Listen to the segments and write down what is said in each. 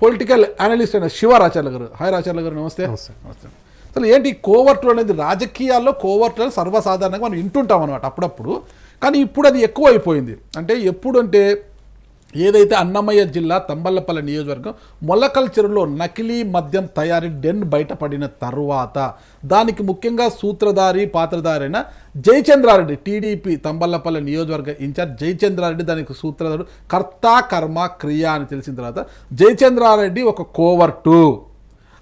Political analyst అయిన శివరాచార్య గారు. Hi రాచార్య గారు, నమస్తే. నమస్తే. అసలు ఏంటి కోవర్ట్లు అనేది? రాజకీయాల్లో కోవర్ట్లు సర్వసాధారణంగా మనం వింటుంటాం అనమాట అప్పుడప్పుడు, కానీ ఇప్పుడు అది ఎక్కువ అయిపోయింది. అంటే ఎప్పుడు అంటే ఏదైతే అన్నమయ్య జిల్లా తంబళ్లపల్లి నియోజకవర్గం మొలకల్ చెరువులో నకిలీ మద్యం తయారీ డెన్ బయటపడిన తర్వాత దానికి ముఖ్యంగా సూత్రధారి పాత్రధారి అయిన జయచంద్రారెడ్డి, టీడీపీ తంబళ్లపల్లి నియోజకవర్గ ఇన్ఛార్జ్ జయచంద్రారెడ్డి దానికి సూత్రధారుడు, కర్త కర్మ క్రియ అని తెలిసిన తర్వాత జయచంద్రారెడ్డి ఒక కోవర్టు.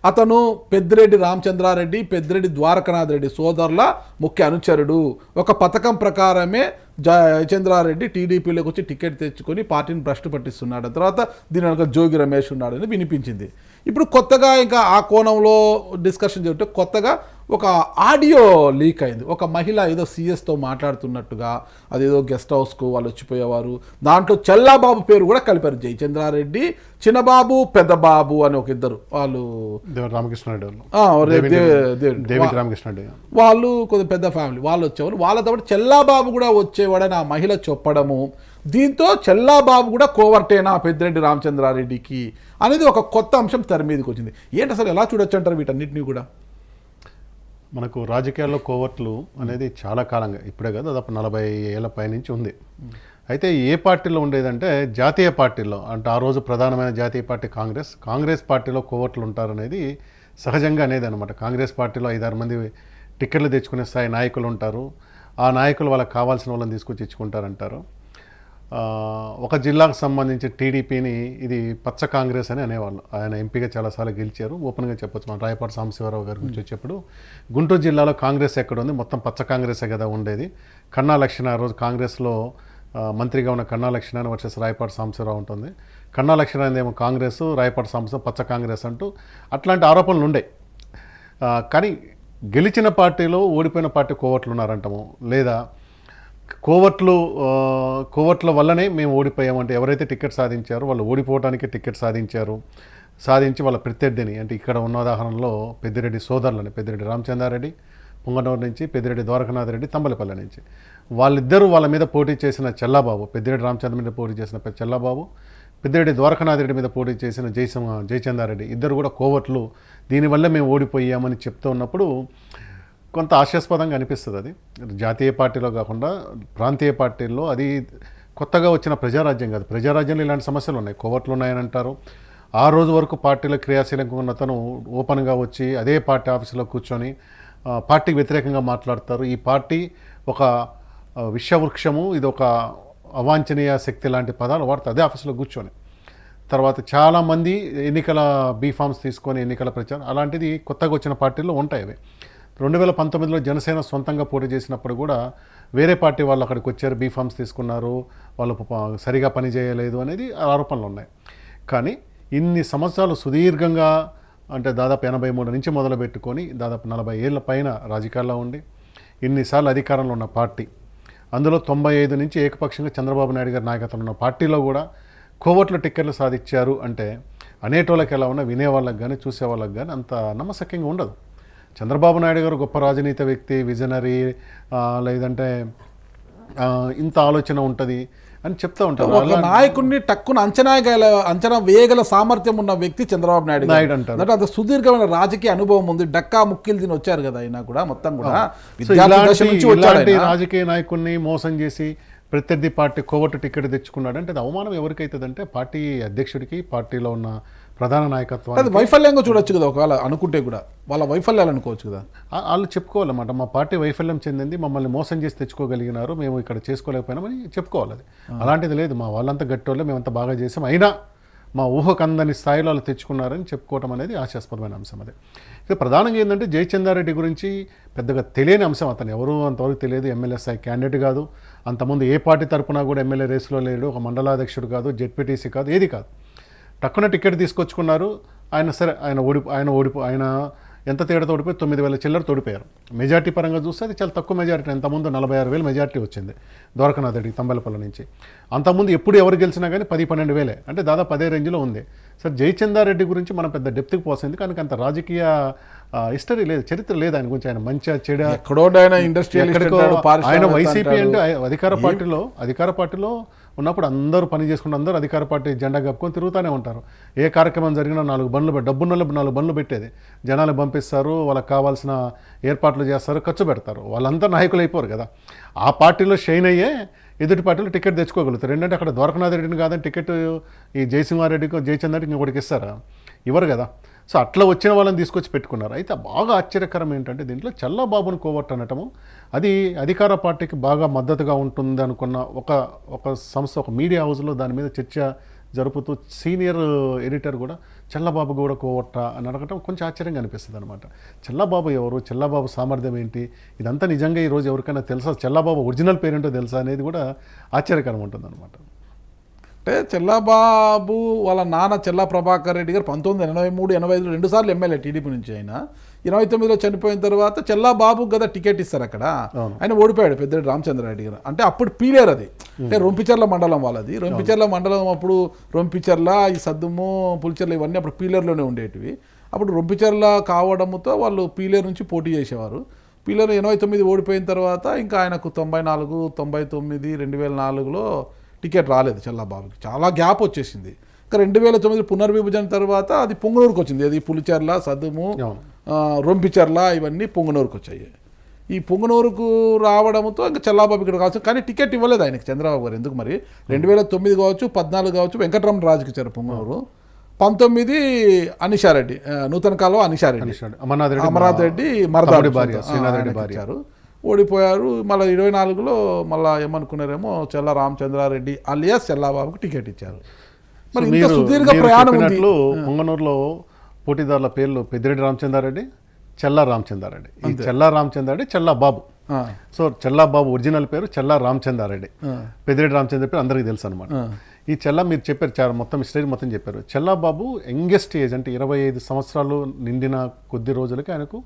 అతను పెద్దిరెడ్డి రామచంద్రారెడ్డి, పెద్దిరెడ్డి ద్వారకనాథ్ రెడ్డి సోదరుల ముఖ్య అనుచరుడు. ఒక పథకం ప్రకారమే జయచంద్రారెడ్డి టీడీపీలోకి వచ్చి టికెట్ తెచ్చుకొని పార్టీని భ్రష్టు పట్టిస్తున్నాడు. తర్వాత దీని వెనక జోగి రమేష్ ఉన్నాడని వినిపించింది. ఇప్పుడు కొత్తగా ఇంకా ఆ కోణంలో డిస్కషన్ చేస్తే కొత్తగా ఒక ఆడియో లీక్ అయింది. ఒక మహిళ ఏదో సీఎస్తో మాట్లాడుతున్నట్టుగా, అదేదో గెస్ట్ హౌస్కు వాళ్ళు వచ్చిపోయేవారు. దాంట్లో చెల్లాబాబు పేరు కూడా కలిపారు. జయచంద్రారెడ్డి, చిన్నబాబు, పెద్దబాబు అని ఒక ఇద్దరు వాళ్ళు వాళ్ళు కొద్దిగా పెద్ద ఫ్యామిలీ వాళ్ళు వచ్చేవాళ్ళు. వాళ్ళతో పాటు చెల్లాబాబు కూడా వచ్చేవాడని ఆ మహిళ చెప్పడము, దీంతో చెల్లాబాబు కూడా కోవర్టేనా పెద్దిరెడ్డి రామచంద్రారెడ్డికి అనేది ఒక కొత్త అంశం తెర మీదకి వచ్చింది. ఏంటి అసలు ఎలా చూడొచ్చు అంటారు వీటన్నిటిని కూడా? మనకు రాజకీయాల్లో కోవర్ట్లు అనేది చాలా కాలంగా, ఇప్పుడే కాదు దాదాపు 40 ఏళ్ల పైనుంచి ఉంది. అయితే ఏ పార్టీలో ఉండేదంటే జాతీయ పార్టీల్లో, అంటే ఆ రోజు ప్రధానమైన జాతీయ పార్టీ కాంగ్రెస్ పార్టీలో కోవర్ట్లు ఉంటారనేది సహజంగా అనేది అనమాట. కాంగ్రెస్ పార్టీలో 5-6 మంది టికెట్లు తెచ్చుకునే స్థాయి నాయకులు ఉంటారు. ఆ నాయకులు వాళ్ళకి కావాల్సిన వాళ్ళని తీసుకొచ్చి ఇచ్చుకుంటారంటారు. ఒక జిల్లాకు సంబంధించి టీడీపీని ఇది పచ్చ కాంగ్రెస్ అని అనేవాళ్ళు. ఆయన ఎంపీగా చాలాసార్లు గెలిచారు. ఓపెన్గా చెప్పొచ్చు. మన రాయపాటి సాంబశివరావు గారి గురించి వచ్చేప్పుడు గుంటూరు జిల్లాలో కాంగ్రెస్ ఎక్కడ ఉంది, మొత్తం పచ్చ కాంగ్రెసే కదా ఉండేది. కన్నా లక్ష్మణ ఆ రోజు కాంగ్రెస్లో మంత్రిగా ఉన్న కన్నా లక్ష్మణ వర్సెస్ రాయపాటి సాంబశివరావు ఉంటుంది. కన్నా లక్ష్మణ ఏమో కాంగ్రెస్, రాయపాటి సాంబశివరావు పచ్చ కాంగ్రెస్ అంటూ అట్లాంటి ఆరోపణలు ఉండే. కానీ గెలిచిన పార్టీలో ఓడిపోయిన పార్టీ కోవట్లు ఉన్నారంటాము, లేదా కోవట్ల వల్లనే మేము ఓడిపోయామంటే ఎవరైతే టికెట్ సాధించారో వాళ్ళు ఓడిపోవడానికి టికెట్ సాధించి వాళ్ళ ప్రత్యర్థిని, అంటే ఇక్కడ ఉన్న ఉదాహరణలో పెద్దిరెడ్డి సోదరులని, పెద్దిరెడ్డి రామచంద్రారెడ్డి పుంగనూరు నుంచి, పెద్దిరెడ్డి ద్వారకనాథ్ రెడ్డి తంబలపల్లి నుంచి, వాళ్ళిద్దరూ వాళ్ళ మీద పోటీ చేసిన చెల్లాబాబు, పెద్దిరెడ్డి రామచంద్ర మీద పోటీ చేసిన చెల్లాబాబు, పెద్దిరెడ్డి ద్వారకనాథ్ రెడ్డి మీద పోటీ చేసిన జయచంద్రారెడ్డి ఇద్దరు కూడా కోవట్లు. దీనివల్ల మేము ఓడిపోయామని చెప్తూ ఉన్నప్పుడు కొంత ఆశాస్పదంగా అనిపిస్తుంది. అది జాతీయ పార్టీలో కాకుండా ప్రాంతీయ పార్టీల్లో అది కొత్తగా వచ్చిన ప్రజారాజ్యం కాదు. ప్రజారాజ్యంలో ఇలాంటి సమస్యలు ఉన్నాయి, కోవర్ట్లు ఉన్నాయని అంటారు. ఆ రోజు వరకు పార్టీలో క్రియాశీలంగా ఉన్న అతను ఓపెన్గా వచ్చి అదే పార్టీ ఆఫీసులో కూర్చొని పార్టీకి వ్యతిరేకంగా మాట్లాడతారు. ఈ పార్టీ ఒక విషవృక్షము, ఇది ఒక అవాంఛనీయ శక్తి లాంటి పదాలు వాడుతారు అదే ఆఫీసులో కూర్చొని. తర్వాత చాలామంది ఎన్నికల బీఫామ్స్ తీసుకొని ఎన్నికల ప్రచారం, అలాంటిది కొత్తగా వచ్చిన పార్టీల్లో ఉంటాయి. అవి 2019లో జనసేన సొంతంగా పోటీ చేసినప్పుడు కూడా వేరే పార్టీ వాళ్ళు అక్కడికి వచ్చారు, బీఫామ్స్ తీసుకున్నారు, వాళ్ళు సరిగా పని చేయలేదు అనేది ఆరోపణలు ఉన్నాయి. కానీ ఇన్ని సంవత్సరాలు సుదీర్ఘంగా, అంటే దాదాపు 83 నుంచి మొదలు పెట్టుకొని దాదాపు 40 ఏళ్ల పైన రాజకీయాల్లో ఉండి ఇన్నిసార్లు అధికారంలో ఉన్న పార్టీ, అందులో 95 నుంచి ఏకపక్షంగా చంద్రబాబు నాయుడు గారి నాయకత్వంలో ఉన్న పార్టీలో కూడా కోవట్ల టిక్కెట్లు సాధించారు అంటే అనేటోళ్ళకి ఎలా ఉన్నా వినేవాళ్ళకి కానీ చూసేవాళ్ళకి కానీ అంత నమ్మశక్యంగా ఉండదు. చంద్రబాబు నాయుడు గారు గొప్ప రాజనీతి వ్యక్తి, విజనరీ, లేదంటే ఇంత ఆలోచన ఉంటుంది అని చెప్తూ ఉంటారు. ఒక నాయకుడిని టక్కున అంచనా వేయగల సామర్థ్యం ఉన్న వ్యక్తి చంద్రబాబు నాయుడు అంటారు. అంటే అంత సుదీర్ఘమైన రాజకీయ అనుభవం ఉంది. డక్కా ముక్కిలు తిని వచ్చారు కదా ఆయన కూడా, మొత్తం కూడా ఇలాంటి రాజకీయ నాయకుడిని మోసం చేసి ప్రత్యర్థి పార్టీ కోవట్టు టికెట్ తెచ్చుకున్నాడు అంటే అది అవమానం ఎవరికైతుందంటే పార్టీ అధ్యక్షుడికి, పార్టీలో ఉన్న ప్రధాన నాయకత్వం. అది వైఫల్యంగా చూడొచ్చు కదా, ఒకవేళ అనుకుంటే కూడా వాళ్ళ వైఫల్యాలు అనుకోవచ్చు కదా. వాళ్ళు చెప్పుకోవాలన్నమాట, మా పార్టీ వైఫల్యం చెందింది, మమ్మల్ని మోసం చేసి తెచ్చుకోగలిగినారు, మేము ఇక్కడ చేసుకోలేకపోయినామని చెప్పుకోవాలి. అది అలాంటిది లేదు. మా వాళ్ళంతా గట్టోళ్ళే, మేమంతా బాగా చేసాం, అయినా మా ఊహకు అందని స్థాయిలో వాళ్ళు తెచ్చుకున్నారని చెప్పుకోవటం అనేది ఆశాస్పదమైన అంశం. అది ఇక ప్రధానంగా ఏంటంటే జయచంద్రారెడ్డి గురించి పెద్దగా తెలియని అంశం. అతను ఎవరు అంతవరకు తెలియదు. ఎమ్మెల్యే స్థాయి క్యాండిడేట్ కాదు, అంతకుముందు ఏ పార్టీ తరఫున కూడా ఎమ్మెల్యే రేసులో లేడు, ఒక మండలాధ్యక్షుడు కాదు, జెడ్పీటీసీ కాదు, ఏది కాదు. టక్కున టికెట్ తీసుకొచ్చుకున్నారు. ఆయన ఎంత తేడాతో ఓడిపోయి 9,000 చిల్లర తోడిపోయారు. మెజార్టీ పరంగా చూస్తే అది చాలా తక్కువ మెజార్టీ. అంతకుముందు 46,000 మెజార్టీ వచ్చింది ద్వారకనాథ్ రెడ్డి తంబలపల్లి నుంచి. అంతకుముందు ఎప్పుడు ఎవరు గెలిచినా కానీ 10-12,000, అంటే దాదాపు అదే రేంజ్లో ఉంది. సార్ జయచంద్రారెడ్డి గురించి మనం పెద్ద డెప్త్కి పోసింది కానీ అంత రాజకీయ హిస్టరీ లేదు, చరిత్ర లేదు ఆయన గురించి. ఆయన మంచిగా చెడు ఎక్కడో ఆయన వైసీపీ అంటే అధికార పార్టీలో ఉన్నప్పుడు అందరూ పని చేసుకుంటూ అందరూ అధికార పార్టీ జెండా కప్పుకొని తిరుగుతూనే ఉంటారు. ఏ కార్యక్రమం జరిగినా 4 బండ్లు డబ్బున్నోళ్ళు 4 బండ్లు పెట్టేది, జనాలు పంపిస్తారు, వాళ్ళకి కావాల్సిన ఏర్పాట్లు చేస్తారు, ఖర్చు పెడతారు. వాళ్ళంతా నాయకులు అయిపోరు కదా. ఆ పార్టీలో షైన్ అయ్యే ఎదుటి పార్టీలో టికెట్ తెచ్చుకోగలుగుతారు. ఏంటంటే అక్కడ ద్వారకనాథ్ రెడ్డిని కాదని టికెట్ ఈ జయసింహారెడ్డికో జయచంద్రెడ్డికి ఇంకొకటికి ఇస్తారా? ఇవ్వరు కదా. సో అట్లా వచ్చిన వాళ్ళని తీసుకొచ్చి పెట్టుకున్నారు. అయితే బాగా ఆశ్చర్యకరం ఏంటంటే దీంట్లో చల్లబాబును కోవర్ట్ అనటము, అది అధికార పార్టీకి బాగా మద్దతుగా ఉంటుంది అనుకున్న ఒక సంస్థ, ఒక మీడియా హౌస్లో దాని మీద చర్చ జరుపుతూ సీనియర్ ఎడిటర్ కూడా చల్లబాబు కూడా కోవట్ట అని అడగటం కొంచెం ఆశ్చర్యంగా అనిపిస్తుంది అనమాట. చల్లబాబు ఎవరు, చల్లబాబు సామర్థ్యం ఏంటి, ఇదంతా నిజంగా ఈరోజు ఎవరికైనా తెలుసా, చల్లబాబు ఒరిజినల్ పేరేంటో తెలుసా అనేది కూడా ఆశ్చర్యకరం ఉంటుంది అనమాట. అంటే చెల్లాబాబు వాళ్ళ నాన్న చెల్లా ప్రభాకర్ రెడ్డి గారు 1983, 85 2 సార్లు ఎమ్మెల్యే టీడీపీ నుంచి. ఆయన 29లో చనిపోయిన తర్వాత చెల్లాబాబు కదా టికెట్ ఇస్తారు అక్కడ. ఆయన ఓడిపోయాడు పెద్దిరెడ్డి రామచంద్రారెడ్డి గారు. అంటే అప్పుడు పీలేరు అది, అంటే రొంపిచెర్ల మండలం వాళ్ళది. రొంపిచెర్ల మండలం అప్పుడు రొంపిచెర్ల, ఈ సద్దుము, పులిచెర్ల ఇవన్నీ అప్పుడు పీలేరులోనే ఉండేటివి. అప్పుడు రొంపిచెర్ల కావడంతో వాళ్ళు పీలేరు నుంచి పోటీ చేసేవారు. పీలేరు 89 ఓడిపోయిన తర్వాత ఇంకా ఆయనకు 94, 99, 2004లో టికెట్ రాలేదు చల్లబాబుకి. చాలా గ్యాప్ వచ్చేసింది. ఇంకా 2009 పునర్విభజన తర్వాత అది పొంగనూరుకు వచ్చింది. అది పులిచెర్ల, సదుము, రొంపిచెర్ల ఇవన్నీ పొంగనూరుకు వచ్చాయి. ఈ పొంగనూరుకు రావడంతో ఇంకా చల్లబాబు ఇక్కడ కావచ్చు, కానీ టికెట్ ఇవ్వలేదు ఆయనకి చంద్రబాబు గారు. ఎందుకు మరి 2009 కావచ్చు, 14 కావచ్చు వెంకటరమణ రాజుకి ఇచ్చారు పొంగనూరు. 19 అనిషారెడ్డి, నూతన కాలువ అనిషారెడ్డి, అమర్నాథ్ రెడ్డి మరదాడి ఇచ్చారు, ఓడిపోయారు. మళ్ళీ 24లో మళ్ళీ ఏమనుకున్నారేమో చెల్ల రామచంద్రారెడ్డి అలియాస్ చల్లబాబుకి టికెట్ ఇచ్చారు. మరి ఇంత సుదీర్ఘ ప్రయాణం ఉంది. పొంగనూరులో పోటీదారుల పేర్లు పెద్దిరెడ్డి రామచంద్రారెడ్డి, చెల్లా రామచంద్రారెడ్డి. ఈ చెల్లా రామచంద్రారెడ్డి చెల్లాబాబు. సో చెల్లాబాబు ఒరిజినల్ పేరు చెల్లా రామచంద్రారెడ్డి, పెద్దిరెడ్డి రామచంద్ర పేరు అందరికీ తెలుసు అనమాట. ఈ చెల్లా మీరు చెప్పారు చాలా మొత్తం స్టేజ్ మొత్తం చెప్పారు. చెల్లాబాబు యంగెస్ట్ ఏజ్ అంటే 25 సంవత్సరాలు నిండిన కొద్ది రోజులకి ఆయనకు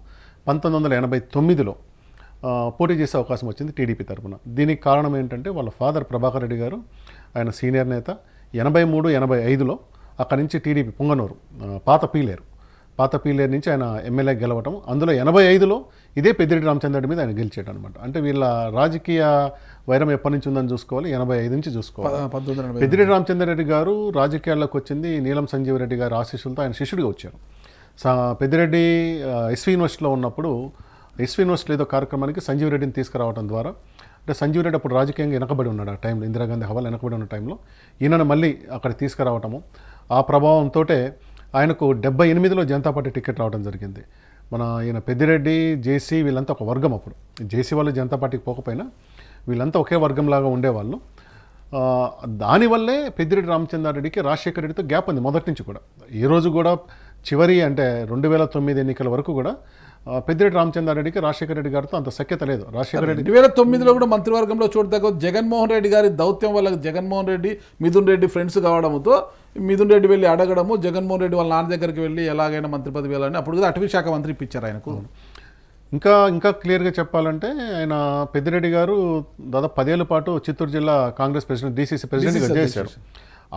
1989లో పోటీ చేసే అవకాశం వచ్చింది టీడీపీ తరఫున. దీనికి కారణం ఏంటంటే వాళ్ళ ఫాదర్ ప్రభాకర్ రెడ్డి గారు, ఆయన సీనియర్ నేత. 83, 85లో అక్కడి నుంచి టీడీపీ పొంగనూరు పాత పీలేరు నుంచి ఆయన ఎమ్మెల్యే గెలవటం. అందులో 85లో ఇదే పెద్దిరెడ్డి రామచంద్రెడ్డి మీద ఆయన గెలిచాడు అనమాట. అంటే వీళ్ళ రాజకీయ వైరం ఎప్పటి నుంచి ఉందని చూసుకోవాలి, 85 నుంచి చూసుకోవాలి. పెద్దిరెడ్డి రామచంద్రారెడ్డి గారు రాజకీయాల్లోకి వచ్చింది నీలం సంజీవ్ రెడ్డి గారి ఆశీస్సులతో ఆయన శిష్యుడిగా వచ్చారు. పెద్దిరెడ్డి ఎస్వి యూనివర్సిటీలో ఉన్నప్పుడు ఎస్వి యూనివర్సిటీ ఏదో కార్యక్రమానికి సంజీవ్ రెడ్డిని తీసుకురావడం ద్వారా, అంటే సంజీవ్ రెడ్డి అప్పుడు రాజకీయంగా వెనకబడి ఉన్నాడు. ఆ టైంలో ఇందిరాగాంధీ హవాలు వెనకబడి ఉన్న టైంలో ఈయనను మళ్ళీ అక్కడ తీసుకురావటము, ఆ ప్రభావంతో ఆయనకు 78లో జనతా పార్టీ టికెట్ రావడం జరిగింది. ఈయన పెద్దిరెడ్డి, జేసీ వీళ్ళంతా ఒక వర్గం. అప్పుడు జేసీ వాళ్ళు జనతా పార్టీకి పోకపోయినా వీళ్ళంతా ఒకే వర్గంలాగా ఉండేవాళ్ళు. దానివల్లే పెద్దిరెడ్డి రామచంద్రారెడ్డికి రాజశేఖర రెడ్డితో గ్యాప్ ఉంది మొదటి నుంచి కూడా. ఈ రోజు కూడా చివరి అంటే 2009 ఎన్నికల వరకు కూడా పెద్దిరెడ్డి రామచంద్రారెడ్డికి రాజశేఖర రెడ్డి గారితో అంత సఖ్యత లేదు. రాజశేఖర రెడ్డి 2009లో కూడా మంత్రివర్గంలో చోటు తగ్గ జగన్మోహన్ రెడ్డి గారి దౌత్యం వల్ల జగన్మోహన్ రెడ్డి, మిథున్ రెడ్డి ఫ్రెండ్స్ కావడంతో మిథున్ రెడ్డి వెళ్ళి అడగడము, జగన్మోహన్ రెడ్డి వాళ్ళ నాన్న దగ్గరికి వెళ్ళి ఎలాగైనా మంత్రి పదవి వెళ్ళాలని అప్పుడు కూడా అటవీ శాఖ మంత్రి ఇప్పించారు ఆయనకు. ఇంకా క్లియర్గా చెప్పాలంటే ఆయన పెద్దిరెడ్డి గారు దాదాపు 10 ఏళ్ల పాటు చిత్తూరు జిల్లా కాంగ్రెస్ ప్రెసిడెంట్, డీసీసీ ప్రెసిడెంట్గా చేశారు.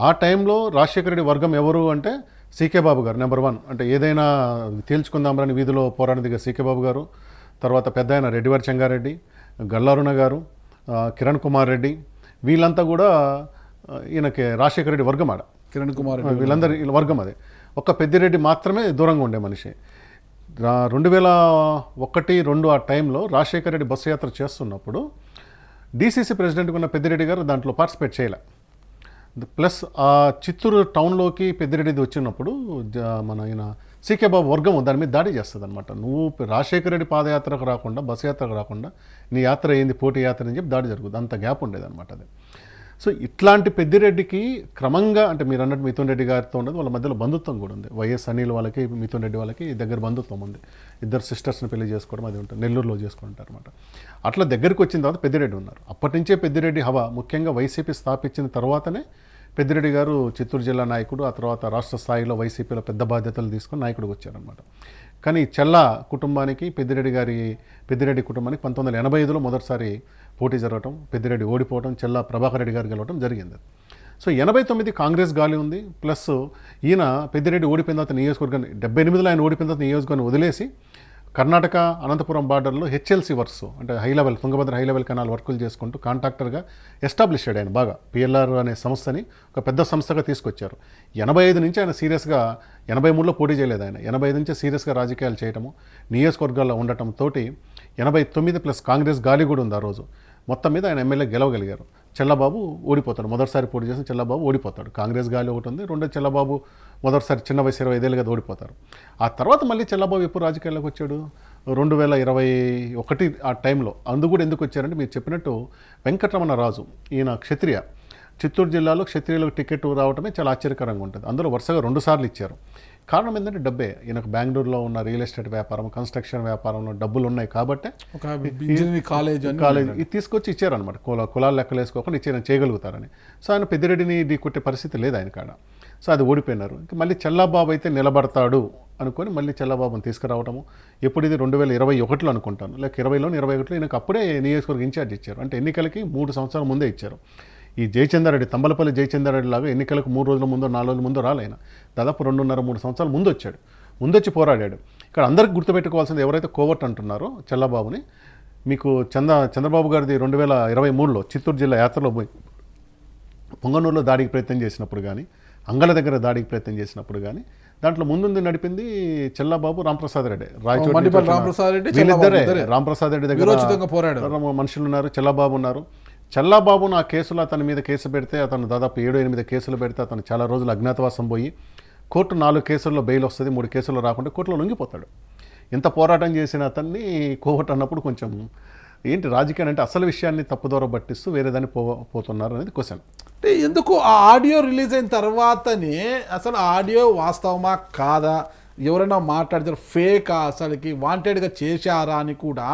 ఆ టైంలో రాజశేఖర రెడ్డి వర్గం ఎవరు అంటే సీకే బాబు గారు నెంబర్ 1. అంటే ఏదైనా తేల్చుకుందామని వీధిలో పోరాడిదిగా సీకే బాబు గారు, తర్వాత పెద్ద ఆయన రెడ్డివారి చెంగారెడ్డి, గల్లారుణ గారు, కిరణ్ కుమార్ రెడ్డి, వీళ్ళంతా కూడా ఈయనకి రాజశేఖర రెడ్డి వర్గం. కిరణ్ కుమార్ వీళ్ళందరి వర్గం అదే. ఒక్క పెద్దిరెడ్డి మాత్రమే దూరంగా ఉండే మనిషి. 2001-2 ఆ టైంలో రాజశేఖర రెడ్డి బస్సు యాత్ర చేస్తున్నప్పుడు డీసీసీ ప్రెసిడెంట్గా ఉన్న పెద్దిరెడ్డి గారు దాంట్లో పార్టిసిపేట్ చేయలే. ప్లస్ ఆ చిత్తూరు టౌన్లోకి పెద్దిరెడ్డిది వచ్చినప్పుడు ఈయన సీకే బాబు వర్గం దాని మీద దాడి చేస్తుంది అనమాట. నువ్వు రాజశేఖర రెడ్డి పాదయాత్రకు రాకుండా, బస్సు యాత్రకు రాకుండా నీ యాత్ర ఏంది, పోటీ యాత్ర అని చెప్పి దాడి జరుగుతుంది. అంత గ్యాప్ ఉండేది అనమాట అది. సో ఇట్లాంటి పెద్దిరెడ్డికి క్రమంగా, అంటే మీరు అన్నట్టు మిథున్ రెడ్డి గారితో ఉండదు, వాళ్ళ మధ్యలో బంధుత్వం కూడా ఉంది. వైఎస్ అనిల్ వాళ్ళకి మిథున్ రెడ్డి వాళ్ళకి దగ్గర బంధుత్వం ఉంది. ఇద్దరు సిస్టర్స్ని పెళ్లి చేసుకోవడం అది ఉంటుంది, నెల్లూరులో చేసుకుంటారు అనమాట. అట్లా దగ్గరికి వచ్చిన తర్వాత పెద్దిరెడ్డి ఉన్నారు. అప్పటి నుంచే పెద్దిరెడ్డి హవా, ముఖ్యంగా వైసీపీ స్థాపించిన తర్వాతనే పెద్దిరెడ్డి గారు చిత్తూరు జిల్లా నాయకుడు, ఆ తర్వాత రాష్ట్ర స్థాయిలో వైసీపీలో పెద్ద బాధ్యతలు తీసుకొని నాయకుడికి వచ్చారనమాట. కానీ చెల్లా కుటుంబానికి, పెద్దిరెడ్డి కుటుంబానికి 1985లో మొదటిసారి పోటీ జరగటం, పెద్దిరెడ్డి ఓడిపోవడం, చెల్లా ప్రభాకర్ రెడ్డి గారు గెలవడం జరిగింది. సో 89 కాంగ్రెస్ గాలి ఉంది. ప్లస్ ఈయన పెద్దిరెడ్డి ఓడిపోయిన తర్వాత నియోజకవర్గాన్ని 78లో ఆయన ఓడిపోయిన తర్వాత నియోజకవర్గాన్ని వదిలేసి కర్ణాటక అనంతపురం బార్డర్లో హెచ్ఎల్సి వర్క్స్ అంటే high level Tungabhadra high level canal వర్కులు చేసుకుంటూ కాంట్రాక్టర్గా ఎస్టాబ్లిష్ అయ్యాడు ఆయన బాగా. పిఎల్ఆర్ అనే సంస్థని ఒక పెద్ద సంస్థగా తీసుకొచ్చారు. 85 నుంచి ఆయన సీరియస్గా 83లో పోటీ చేయలేదు ఆయన. 85 నుంచి సీరియస్గా రాజకీయాలు చేయటము, నియోజకవర్గాల్లో ఉండటంతో 89 ప్లస్ కాంగ్రెస్ గాలి కూడా ఉంది ఆ రోజు. మొత్తం మీద ఆయన ఎమ్మెల్యే గెలవగలిగారు. చెల్లబాబు ఓడిపోతాడు. మొదటిసారి పోటీ చేసిన చెల్లబాబు ఓడిపోతాడు. కాంగ్రెస్ గాలి ఒకటి ఉంది. రెండోది చెల్లబాబు మొదటిసారి చిన్న వయసు 25 కదా ఓడిపోతారు. ఆ తర్వాత మళ్ళీ చెల్లబాబు ఎప్పుడు రాజకీయాల్లోకి వచ్చాడు? 2021 ఆ టైంలో. అందు కూడా ఎందుకు వచ్చారంటే మీరు చెప్పినట్టు వెంకటరమణ రాజు, ఈయన క్షత్రియ, చిత్తూరు జిల్లాలో క్షత్రియులకు టికెట్ రావడమే చాలా ఆశ్చర్యకరంగా ఉంటుంది. అందులో వరుసగా 2 సార్లు ఇచ్చారు. కారణం ఏంటంటే డబ్బే. ఈయనకు బెంగళూరులో ఉన్న రియల్ ఎస్టేట్ వ్యాపారం, కన్స్ట్రక్షన్ వ్యాపారంలో డబ్బులు ఉన్నాయి కాబట్టి ఒక ఇంజనీరింగ్ కాలేజ్ ఇది తీసుకొచ్చి ఇచ్చారనమాట. కులాలు లెక్కలు వేసుకోకుండా ఇచ్చి చేయగలుగుతారని. సో ఆయన పెద్దిరెడ్డిని కొట్టే పరిస్థితి లేదు ఆయన కాడ. సో అది ఓడిపోయినారు. ఇంకా మళ్ళీ చెల్లాబాబు అయితే నిలబడతాడు అనుకొని మళ్ళీ చెల్లబాబుని తీసుకురావటము. ఎప్పుడు ఇది 2021లో అనుకుంటాను, లేక 20లో 21లో ఈయనకు అప్పుడే నియోజకవర్గ ఇన్ఛార్జ్ ఇచ్చారు. అంటే ఎన్నికలకి 3 సంవత్సరాల ముందే ఇచ్చారు. ఈ జయచంద్రారెడ్డి, తంబలపల్లి జయచంద్రారెడ్డి లాగా ఎన్నికలకు 3 రోజుల ముందో 4 రోజుల ముందో రాలైన. దాదాపు 2.5-3 సంవత్సరాల ముందు వచ్చాడు. ముందొచ్చి పోరాడాడు. ఇక్కడ అందరికి గుర్తుపెట్టుకోవాల్సింది ఎవరైతే కోవర్ట్ అంటున్నారో చెల్లబాబుని, మీకు చంద్రబాబు గారిది 2023లో చిత్తూరు జిల్లా యాత్రలో పోయి పొంగనూరులో దాడికి ప్రయత్నం చేసినప్పుడు కానీ, అంగళ దగ్గర దాడికి ప్రయత్నం చేసినప్పుడు కానీ దాంట్లో ముందుంది నడిపింది చెల్లబాబు, రాంప్రసాద్ రెడ్డి. వీళ్ళిద్దరే రాంప్రసాద్ రెడ్డి దగ్గర మనుషులు ఉన్నారు, చెల్లబాబు ఉన్నారు. చెల్లబాబును ఆ కేసులో అతని మీద కేసు పెడితే, అతను దాదాపు 7-8 కేసులు పెడితే అతను చాలా రోజులు అజ్ఞాతవాసం పోయి కోర్టు 4 కేసుల్లో బెయిల్ వస్తుంది, 3 కేసుల్లో రాకుండా కోర్టులో లొంగిపోతాడు. ఇంత పోరాటం చేసిన అతన్ని కోర్టు అన్నప్పుడు కొంచెం ఏంటి రాజకీయం అంటే అసలు విషయాన్ని తప్పుదోర పట్టిస్తూ వేరే దాన్ని పోతున్నారు అనేది క్వశ్చన్. అంటే ఎందుకు ఆ ఆడియో రిలీజ్ అయిన తర్వాతనే అసలు ఆడియో వాస్తవమా కాదా, ఎవరైనా మాట్లాడితే ఫేకా, అసలుకి వాంటెడ్గా చేశారా అని కూడా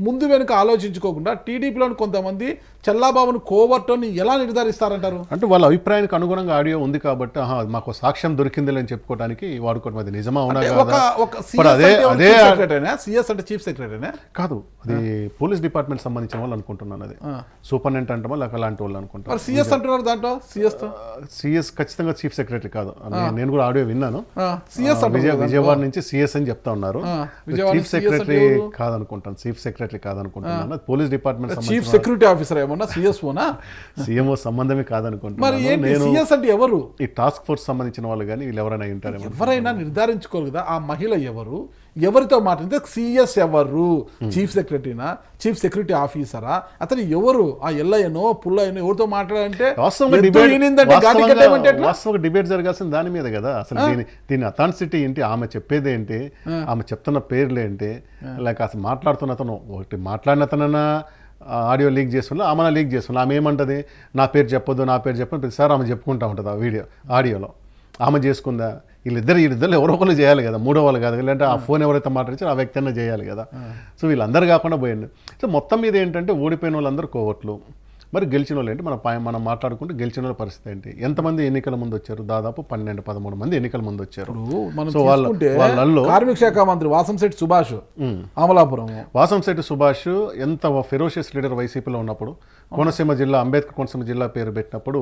ముందు వెనుక ఆలోచించుకోకుండా టీడీపీలోని కొంతమంది చెల్లాబాబును కోవర్టోని ఎలా నిర్ధారిస్తారంటారు? అంటే వాళ్ళ అభిప్రాయానికి అనుగుణంగా ఆడియో ఉంది కాబట్టి మాకు సాక్ష్యం దొరికింది అని చెప్పుకోవడానికి వాడుకోవడం. అది నిజమా అవునా సిఎస్ అంటే చీఫ్ సెక్రటరీనే కాదు, అది పోలీస్ డిపార్ట్మెంట్ సంబంధించిన వాళ్ళు అనుకుంటున్నాను. అది సూపరింటెండెంట్ అంటామా లేక అలాంటి వాళ్ళు అనుకుంటారు. సిఎస్ అంటున్నారు దాంట్లో. సిఎస్ ఖచ్చితంగా చీఫ్ సెక్రటరీ కాదు. నేను కూడా ఆడియో విన్నాను. విజయవాడ నుంచి సిఎస్ అని చెప్తా ఉన్నారు. చీఫ్ సెక్రటరీ కాదనుకుంటాను. చీఫ్ సెక్రటరీ కాదనుకుంటున్నాను. Police department chief security officer ఏమన్నా సీఎంఓ సంబంధమే కాదనుకుంటున్నాను. ఎవరు ఈ టాస్క్ ఫోర్స్ సంబంధించిన వాళ్ళు కానీ వీళ్ళు ఎవరైనా ఉంటారు. ఎవరైనా నిర్ధారించుకోరు కదా ఆ మహిళ ఎవరు, ఎవరితో మాట్లాడితే సిఎస్ ఎవరు, చీఫ్ సెక్రటరీనా, చీఫ్ సెక్యూరిటీ ఆఫీసరా, అతను ఎవరు, ఆ ఎల్లయ్యనో పుల్లయ్యనో ఎవరితో మాట్లాడాలంటే డిబేట్ జరగాల్సిన దాని మీద కదా. అసలు దీని అథాన్సిటీ ఏంటి, ఆమె చెప్పేది ఏంటి, ఆమె చెప్తున్న పేర్లు ఏంటి, లేక అసలు మాట్లాడుతున్న అతను ఒకటి మాట్లాడిన అతనన్నా ఆడియో లీక్ చేస్తున్నా, ఆమె లీక్ చేస్తున్నా. ఆమె ఏమంటది, నా పేరు చెప్పొద్దు, నా పేరు చెప్పదు, ప్రతిసారి ఆమె చెప్పుకుంటా ఉంటుంది ఆ ఆడియోలో. ఆమె చేసుకుందా? వీళ్ళిద్దరు ఎవరో ఒకరు చేయాలి కదా, మూడో వాళ్ళు కాదు. లేదంటే ఆ ఫోన్ ఎవరైతే మాట్లాడించారో ఆ వ్యక్తి అన్నా చేయాలి కదా. సో వీళ్ళందరూ కాకుండా పోయింది. సో మొత్తం మీద ఏంటంటే ఓడిపోయిన వాళ్ళందరూ కోవట్లు, మరి గెలిచిన వాళ్ళు ఏంటి, మనం మాట్లాడుకుంటే గెలిచిన వాళ్ళ పరిస్థితి ఏంటి? ఎంతమంది ఎన్నికల ముందు వచ్చారు? దాదాపు 12-13 మంది ఎన్నికల ముందు వచ్చారు. సో వాళ్ళలో కార్మిక శాఖ మంత్రి వాసంశెట్టి సుభాష్, అమలాపురం వాసంశెట్టి సుభాష్ ఎంత ఫెరోషియస్ లీడర్ వైసీపీలో ఉన్నప్పుడు, కోనసీమ జిల్లా అంబేద్కర్ కోనసీమ జిల్లా పేరు పెట్టినప్పుడు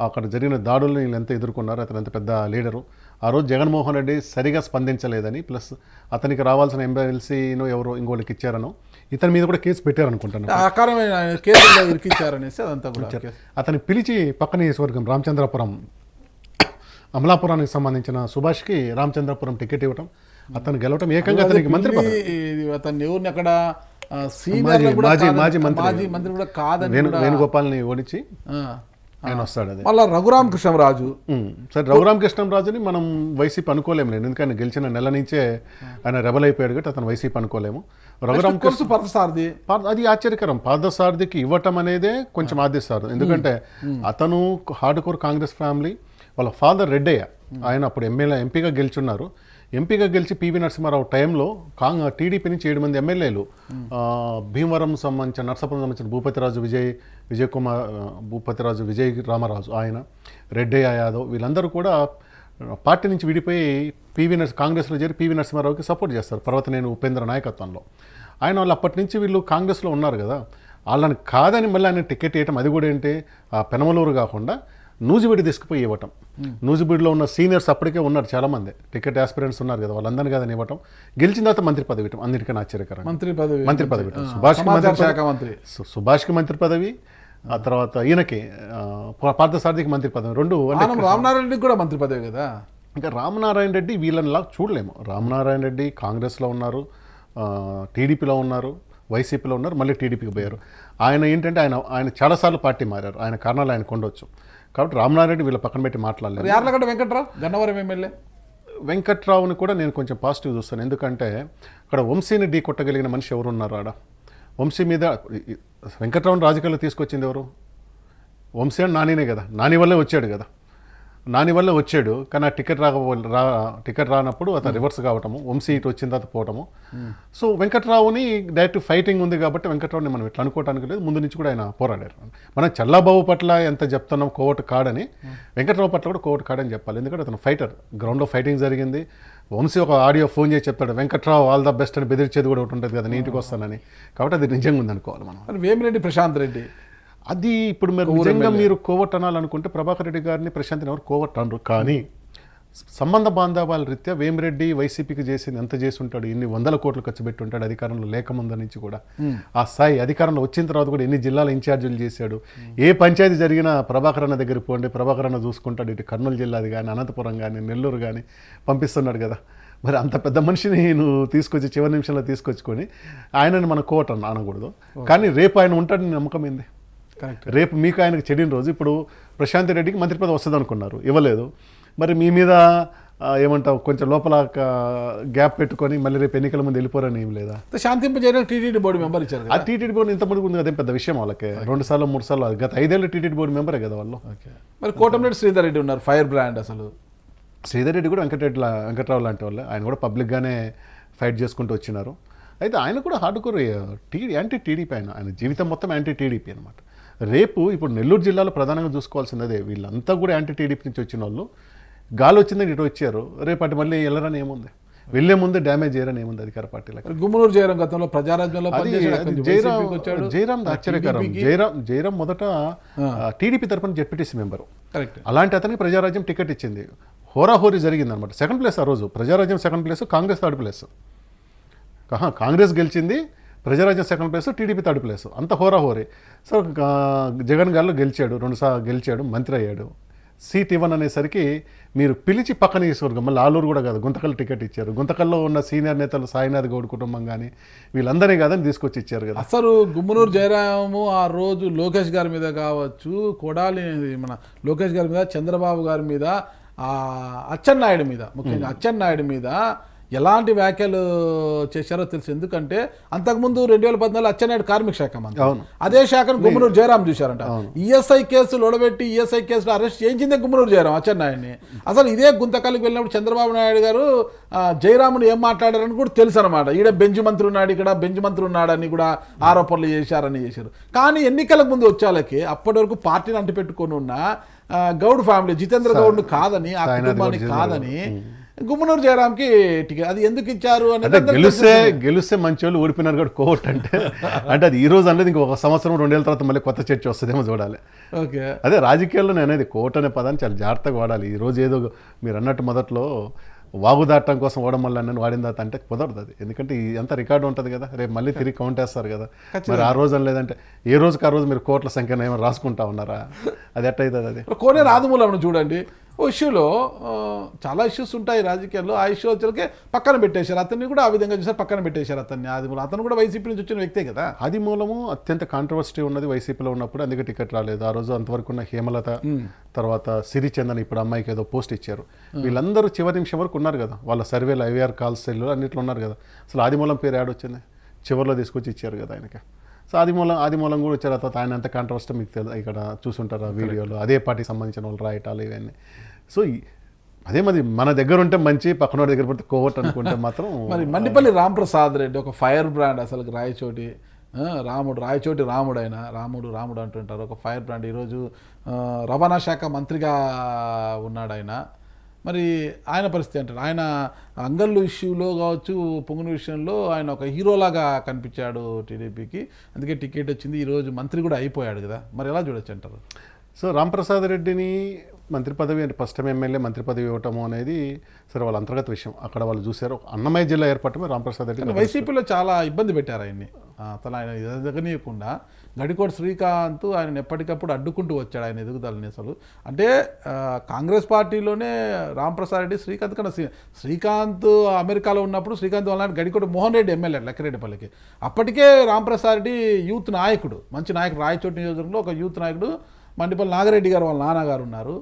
అక్కడ జరిగిన దాడులను వీళ్ళు ఎంత ఎదుర్కొన్నారు, అతను ఎంత పెద్ద లీడరు. ఆ రోజు జగన్మోహన్ రెడ్డి సరిగా స్పందించలేదని, ప్లస్ అతనికి రావాల్సిన ఎమ్మెల్సీను ఎవరో ఇంకోళ్ళకి ఇచ్చారనో, ఇతని మీద కూడా కేసు పెట్టారనుకుంటాను. అతన్ని పిలిచి పక్కన నియోజకవర్గం రామచంద్రపురం, అమలాపురానికి సంబంధించిన సుభాష్కి రామచంద్రపురం టికెట్ ఇవ్వటం, అతను గెలవటం, ఏకంగా అతనికి మంత్రి అక్కడ మాజీ మంత్రి కూడా కాదని వేణుగోపాల్ని ఓడించి ఆయన వస్తాడు. అది మళ్ళీ రఘురామకృష్ణరాజు. సరే, రఘురామకృష్ణరాజుని మనం వైసీపీ అనుకోలేము లేదు, ఎందుకంటే గెలిచిన నెల నుంచే ఆయన రెబల్ అయిపోయాడు కాబట్టి అతను వైసీపీ అనుకోలేము. రఘురామకృష్ణ పార్థసారథి, అది ఆశ్చర్యకరం. పార్థసారథికి ఇవ్వటం అనేదే కొంచెం ఆదేశారు. ఎందుకంటే అతను హార్డ్ కోర్ కాంగ్రెస్ ఫ్యామిలీ, వాళ్ళ ఫాదర్ రెడ్డయ్య, ఆయన అప్పుడు ఎంపీగా గెలుచున్నారు. ఎంపీగా గెలిచి పివి నరసింహారావు టైంలో టీడీపీ నుంచి 7 మంది ఎమ్మెల్యేలు, భీమవరం సంబంధించిన, నర్సాపురం సంబంధించిన భూపతిరాజు విజయ్ రామరాజు, ఆయన రెడ్డయ్య యాదవ్, వీళ్ళందరూ కూడా పార్టీ నుంచి విడిపోయి కాంగ్రెస్లో చేరి పివి నరసింహారావుకి సపోర్ట్ చేస్తారు పర్వతనేని ఉపేంద్ర నాయకత్వంలో. వాళ్ళు అప్పటి నుంచి వీళ్ళు కాంగ్రెస్లో ఉన్నారు కదా, వాళ్ళని కాదని మళ్ళీ ఆయన టికెట్ వేయటం, అది కూడా ఏంటి పెనమలూరు కాకుండా నూజివీడి తీసుకుపోయి ఇవ్వటం. నూజివీడిలో ఉన్న సీనియర్స్ అప్పటికే ఉన్నారు చాలామంది, టికెట్ ఆస్పిరెంట్స్ ఉన్నారు కదా, వాళ్ళందరినీ కదా ఇవ్వటం. గెలిచిన తర్వాత మంత్రి పదవి ఇవ్వటం, అన్నిటికన్నా ఆశ్చర్యకరంగా మంత్రి పదవి ఇవ్వటం. సుభాష్కి మంత్రి పదవి, ఆ తర్వాత ఈయనకి పార్థసారథికి మంత్రి పదవి, రెండు. రామనారాయణ రెడ్డికి కూడా మంత్రి పదవి కదా. ఇంకా రామనారాయణ రెడ్డి వీళ్ళనిలా చూడలేము. రామనారాయణ రెడ్డి కాంగ్రెస్లో ఉన్నారు, టీడీపీలో ఉన్నారు, వైసీపీలో ఉన్నారు, మళ్ళీ టీడీపీకి పోయారు. ఆయన ఏంటంటే ఆయన చాలాసార్లు పార్టీ మారారు, ఆయన కారణాలు ఆయనకు ఉండొచ్చు. కాబట్టి రామనారాయణ రెడ్డి వీళ్ళ పక్కన పెట్టి మాట్లాడలేదు. యార్లగడ్డ వెంకట్రావు గన్నవరం ఎమ్మెల్యే వెంకట్రావుని కూడా నేను కొంచెం పాజిటివ్ చూస్తాను. ఎందుకంటే అక్కడ వంశీని ఢీ కొట్టగలిగిన మనిషి ఎవరు ఉన్నారు ఆడ? వంశీ మీద వెంకట్రావుని రాజకీయాల్లో తీసుకొచ్చింది ఎవరు? వంశీ అని నానినే కదా, నాని వల్లే వచ్చాడు కదా, నాని వల్లే వచ్చాడు. కానీ ఆ టికెట్ రానప్పుడు అతను రివర్స్ కావటము, వంశీ ఇటు వచ్చిన తర్వాత పోవటము. సో వెంకట్రావుని డైరెక్ట్ ఫైటింగ్ ఉంది కాబట్టి వెంకట్రావుని మనం ఇట్లా అనుకోవడానికి లేదు, ముందు నుంచి కూడా ఆయన పోరాడారు. మనం చల్లాబాబు పట్ల ఎంత చెప్తున్నాం కోవట్ కాడని, వెంకట్రావు పట్ల కూడా కోవట్ కాడని చెప్పాలి. ఎందుకంటే అతను ఫైటర్, గ్రౌండ్లో ఫైటింగ్ జరిగింది. వంశీ ఒక ఆడియో ఫోన్ చేసి చెప్తాడు, వెంకట్రావు ఆల్ ద బెస్ట్ అని బెదిరించేది కూడా ఒకటి ఉంటుంది కదా, నీ ఇంటికి వస్తానని. కాబట్టి అది నిజంగా ఉంది అనుకోవాలి మనం. వేమిరెడ్డి ప్రశాంత్ రెడ్డి అది ఇప్పుడు మీరు నిజంగా మీరు కోవట్ అనాలనుకుంటే ప్రభాకర్ రెడ్డి గారిని ప్రశాంత్ ఎవరు కోవట్ అనరు. కానీ సంబంధ బాంధవాల రీత్యా వేమిరెడ్డి వైసీపీకి చేసింది ఎంత చేసి ఉంటాడు, ఎన్ని వందల కోట్లు ఖర్చు పెట్టి ఉంటాడు అధికారంలో లేకముందు నుంచి కూడా. ఆ స్థాయి అధికారంలో వచ్చిన తర్వాత కూడా ఎన్ని జిల్లాల ఇన్ఛార్జీలు చేశాడు. ఏ పంచాయతీ జరిగినా ప్రభాకర్ అన్న దగ్గరికి పోండి, ప్రభాకర్ అన్న చూసుకుంటాడు. ఇటు కర్నూలు జిల్లాది కానీ, అనంతపురం కానీ, నెల్లూరు కానీ పంపిస్తున్నాడు కదా. మరి అంత పెద్ద మనిషిని నువ్వు తీసుకొచ్చి చివరి నిమిషంలో తీసుకొచ్చుకొని ఆయనని మన కోవట్ అనకూడదు. కానీ రేపు ఆయన ఉంటాడని నమ్మకం ఏంది? రేపు మీకు ఆయనకు చెడిన రోజు. ఇప్పుడు ప్రశాంత్ రెడ్డికి మంత్రి పదవి వస్తుంది అనుకున్నారు, ఇవ్వలేదు. మరి మీ మీద ఏమంటావు, కొంచెం లోపల గ్యాప్ పెట్టుకొని మళ్ళీ రేపు ఎన్నికల ముందు వెళ్ళిపోరని ఏం లేదా? శాంతింపజేయడానికి టీటీడీ బోర్డు మెంబర్ ఇచ్చారు. ఆ టీటీడీ బోర్డు ఇంతమంది ఉంది, అదేం పెద్ద విషయం వాళ్ళకి. 2 సార్లు 3 సార్లు గత 5 ఏళ్ళు టీటీడీ బోర్డు మెంబరే కదా వాళ్ళు. మరి కోటమిరెడ్డి శ్రీధర్ రెడ్డి ఉన్నారు, ఫైర్ బ్రాండ్. అసలు శ్రీధర్ రెడ్డి కూడా వెంకట్రావు లాంటి వాళ్ళే, ఆయన కూడా పబ్లిక్గానే ఫైట్ చేసుకుంటూ వచ్చినారు. అయితే ఆయన కూడా హార్డ్ కోర్ యాంటీ టీడీపీ, ఆయన జీవితం మొత్తం యాంటీ టీడీపీ అనమాట. రేపు ఇప్పుడు నెల్లూరు జిల్లాలో ప్రధానంగా చూసుకోవాల్సిందే, వీళ్ళంతా కూడా యాంటీ టీడీపీ నుంచి వచ్చిన వాళ్ళు. గాలి వచ్చిందని ఇటు వచ్చారు, రేపు అటు మళ్ళీ వెళ్ళరని ఏముంది, వెళ్ళే ముందు డ్యామేజ్ చేయరని ఏముంది అధికార పార్టీలకు. గుమ్మనూరు జయరాం గతంలో ప్రజారాజ్యంలో జయరాం ఆశ్చర్యకరం. జయరాం మొదట టీడీపీ తరఫున జెడ్పీటీసీ మెంబరు. అలాంటి అతనికి ప్రజారాజ్యం టికెట్ ఇచ్చింది. హోరాహోరీ జరిగింది అనమాట. 2nd ప్లేస్ ఆ రోజు, Prajarajyam 2nd place, Congress 3rd place. Congress గెలిచింది, Prajarajyam 2nd place, TDP 3rd place. అంత హోరాహోరీ. సో జగన్ గారు గెలిచాడు, 2 సార్లు గెలిచాడు, మంత్రి అయ్యాడు. సీట్ ఇవ్వననేసరికి మీరు పిలిచి పక్కన తీసుకురు. మళ్ళీ ఆలూరు కూడా కాదు, గుంతకల్ టికెట్ ఇచ్చారు. గుంతకల్లో ఉన్న సీనియర్ నేతలు సాయినాథ్ గౌడ్ కుటుంబం కానీ వీళ్ళందరినీ కాదని తీసుకొచ్చి ఇచ్చారు కదా. అసలు గుమ్మనూరు జయరాము ఆ రోజు లోకేష్ గారి మీద కావచ్చు, కొడాలి మన లోకేష్ గారి మీద, చంద్రబాబు గారి మీద, అచ్చెన్నాయుడు మీద, ముఖ్యంగా అచ్చెన్నాయుడు మీద ఎలాంటి వ్యాఖ్యలు చేశారో తెలుసు. ఎందుకంటే అంతకుముందు 2014 అచ్చెన్నాయుడు కార్మిక శాఖ మంత్రి, అదే శాఖను గుమ్మనూరు జయరాం చూశారంట. ఈఎస్ఐ కేసులు ఒడబెట్టి ఈఎస్ఐ కేసులు అరెస్ట్ చేయించిందే గుమ్మనూరు జయరాం అచ్చెన్నాయుడిని. అసలు ఇదే గుంతకల్లికి వెళ్ళినప్పుడు చంద్రబాబు నాయుడు గారు జయరాముని ఏం మాట్లాడారని కూడా తెలుసు అనమాట. ఈడ బెంచ్ మంత్రి ఉన్నాడు, ఇక్కడ బెంచ్ మంత్రి ఉన్నాడని కూడా ఆరోపణలు చేశారని చేశారు. కానీ ఎన్నికలకు ముందు వచ్చేళ్ళకి అప్పటి వరకు పార్టీని అంటిపెట్టుకొని ఉన్న గౌడ్ ఫ్యామిలీ, జితేంద్ర గౌడ్ను కాదని, ఆ కుటుంబాన్ని కాదని గుమ్మనూరు జయరాంకి టికెట్ అది ఎందుకు ఇచ్చారు అంటే గెలిస్తే మంచి వాళ్ళు ఓడిపోయినారు కూడా కోర్ట్ అంటే అది ఈ రోజు అనేది ఇంకొక సంవత్సరం 2 ఏళ్ళ తర్వాత మళ్ళీ కొత్త చర్చ వస్తుందేమో చూడాలి. ఓకే, అదే రాజకీయాల్లో నేను అనేది కోర్ట్ అనే పదాన్ని చాలా జాగ్రత్తగా వాడాలి. ఈ రోజు ఏదో మీరు అన్నట్టు మొదట్లో వాగు దాటం కోసం ఓడడం వల్ల నన్ను వాడిన తర్వాత అంటే కుదరదు అది. ఎందుకంటే ఎంత రికార్డు ఉంటుంది కదా, రేపు మళ్ళీ తిరిగి కౌంట్ వేస్తారు కదా. మరి ఆ రోజు అని లేదంటే ఏ రోజుకి ఆ రోజు మీరు కోట్ల సంఖ్యను ఏమైనా రాసుకుంటా ఉన్నారా? అది ఎట్టయితుంది? అది కోనే రాదుమూలం చూడండి, ఓ ఇష్యూలో చాలా ఇష్యూస్ ఉంటాయి రాజకీయాల్లో. ఆ ఇష్యూ వచ్చే పక్కన పెట్టేశారు అతన్ని కూడా, ఆ విధంగా చూసారు పక్కన పెట్టేశారు అతన్ని. ఆదిమూలం అతను కూడా వైసీపీ నుంచి వచ్చిన వ్యక్తే కదా. ఆదిమూలము అత్యంత కాంట్రవర్సీ ఉన్నది వైసీపీలో ఉన్నప్పుడు, అందుకే టికెట్ రాలేదు. ఆ రోజు అంతవరకు ఉన్న హేమలత, తర్వాత సిరిచందన్, ఇప్పుడు అమ్మాయికి ఏదో పోస్ట్ ఇచ్చారు. వీళ్ళందరూ చివరి నిమిషం వరకు ఉన్నారు కదా, వాళ్ళ సర్వేలు ఐవీఆర్ కాల్స్ సెల్లు అన్నింటిలో ఉన్నారు కదా. అసలు ఆదిమూలం పేరు యాడ్ వచ్చింది, చివరిలో తీసుకొచ్చి ఇచ్చారు కదా ఆయనకి. సో ఆదిమూలం కూడా వచ్చారు. తర్వాత ఆయన అంత కాంట్రవర్సీ మీకు తెలుసు, ఇక్కడ చూసుంటారు ఆ వీడియోలో, అదే పార్టీకి సంబంధించిన వాళ్ళు రాయటాలు ఇవన్నీ. సో అదే మరి మన దగ్గర ఉంటే మంచి, పక్కన దగ్గర పడితే కోవట్ అనుకుంటే మాత్రం. మరి మండిపల్లి రాంప్రసాద్ రెడ్డి ఒక ఫైర్ బ్రాండ్, అసలు రాయచోటి రాముడు ఆయన, రాముడు అంటుంటారు, ఒక ఫైర్ బ్రాండ్. ఈరోజు రవాణా శాఖ మంత్రిగా ఉన్నాడు ఆయన. మరి ఆయన పరిస్థితి అంటారు, ఆయన అంగళ్ళు ఇష్యూలో కావచ్చు, పొంగును విషయంలో ఆయన ఒక హీరోలాగా కనిపించాడు టీడీపీకి, అందుకే టికెట్ వచ్చింది. ఈరోజు మంత్రి కూడా అయిపోయాడు కదా, మరి ఎలా చూడొచ్చు అంటారు? సో రాంప్రసాద్ రెడ్డిని మంత్రి పదవి అంటే ఫస్ట్ టైం ఎమ్మెల్యే మంత్రి పదవి ఇవ్వటము అనేది సరే వాళ్ళ అంతర్గత విషయం. అక్కడ వాళ్ళు చూశారు అన్నమయ్య జిల్లా ఏర్పడటమే రాంప్రసాద్ రెడ్డి వైసీపీలో చాలా ఇబ్బంది పెట్టారు ఆయన్ని. అసలు ఆయన ఎదగనీయకుండా గడికోట శ్రీకాంత్ ఆయన ఎప్పటికప్పుడు అడ్డుకుంటూ వచ్చాడు ఆయన ఎదుగుదలని. అసలు అంటే కాంగ్రెస్ పార్టీలోనే రాంప్రసాద్ రెడ్డి శ్రీకాంత్ కన్నా శ్రీకాంత్ అమెరికాలో ఉన్నప్పుడు శ్రీకాంత్ వల్ల గడికోట మోహన్ రెడ్డి ఎమ్మెల్యే లక్కిరెడ్డిపల్లికి. అప్పటికే రాంప్రసాద్ రెడ్డి యూత్ నాయకుడు, మంచి నాయకుడు. రాయచోటి నియోజకవర్గంలో ఒక యూత్ నాయకుడు మండిపల్లి నాగిరెడ్డి గారు వాళ్ళ నాన్నగారు ఉన్నారు.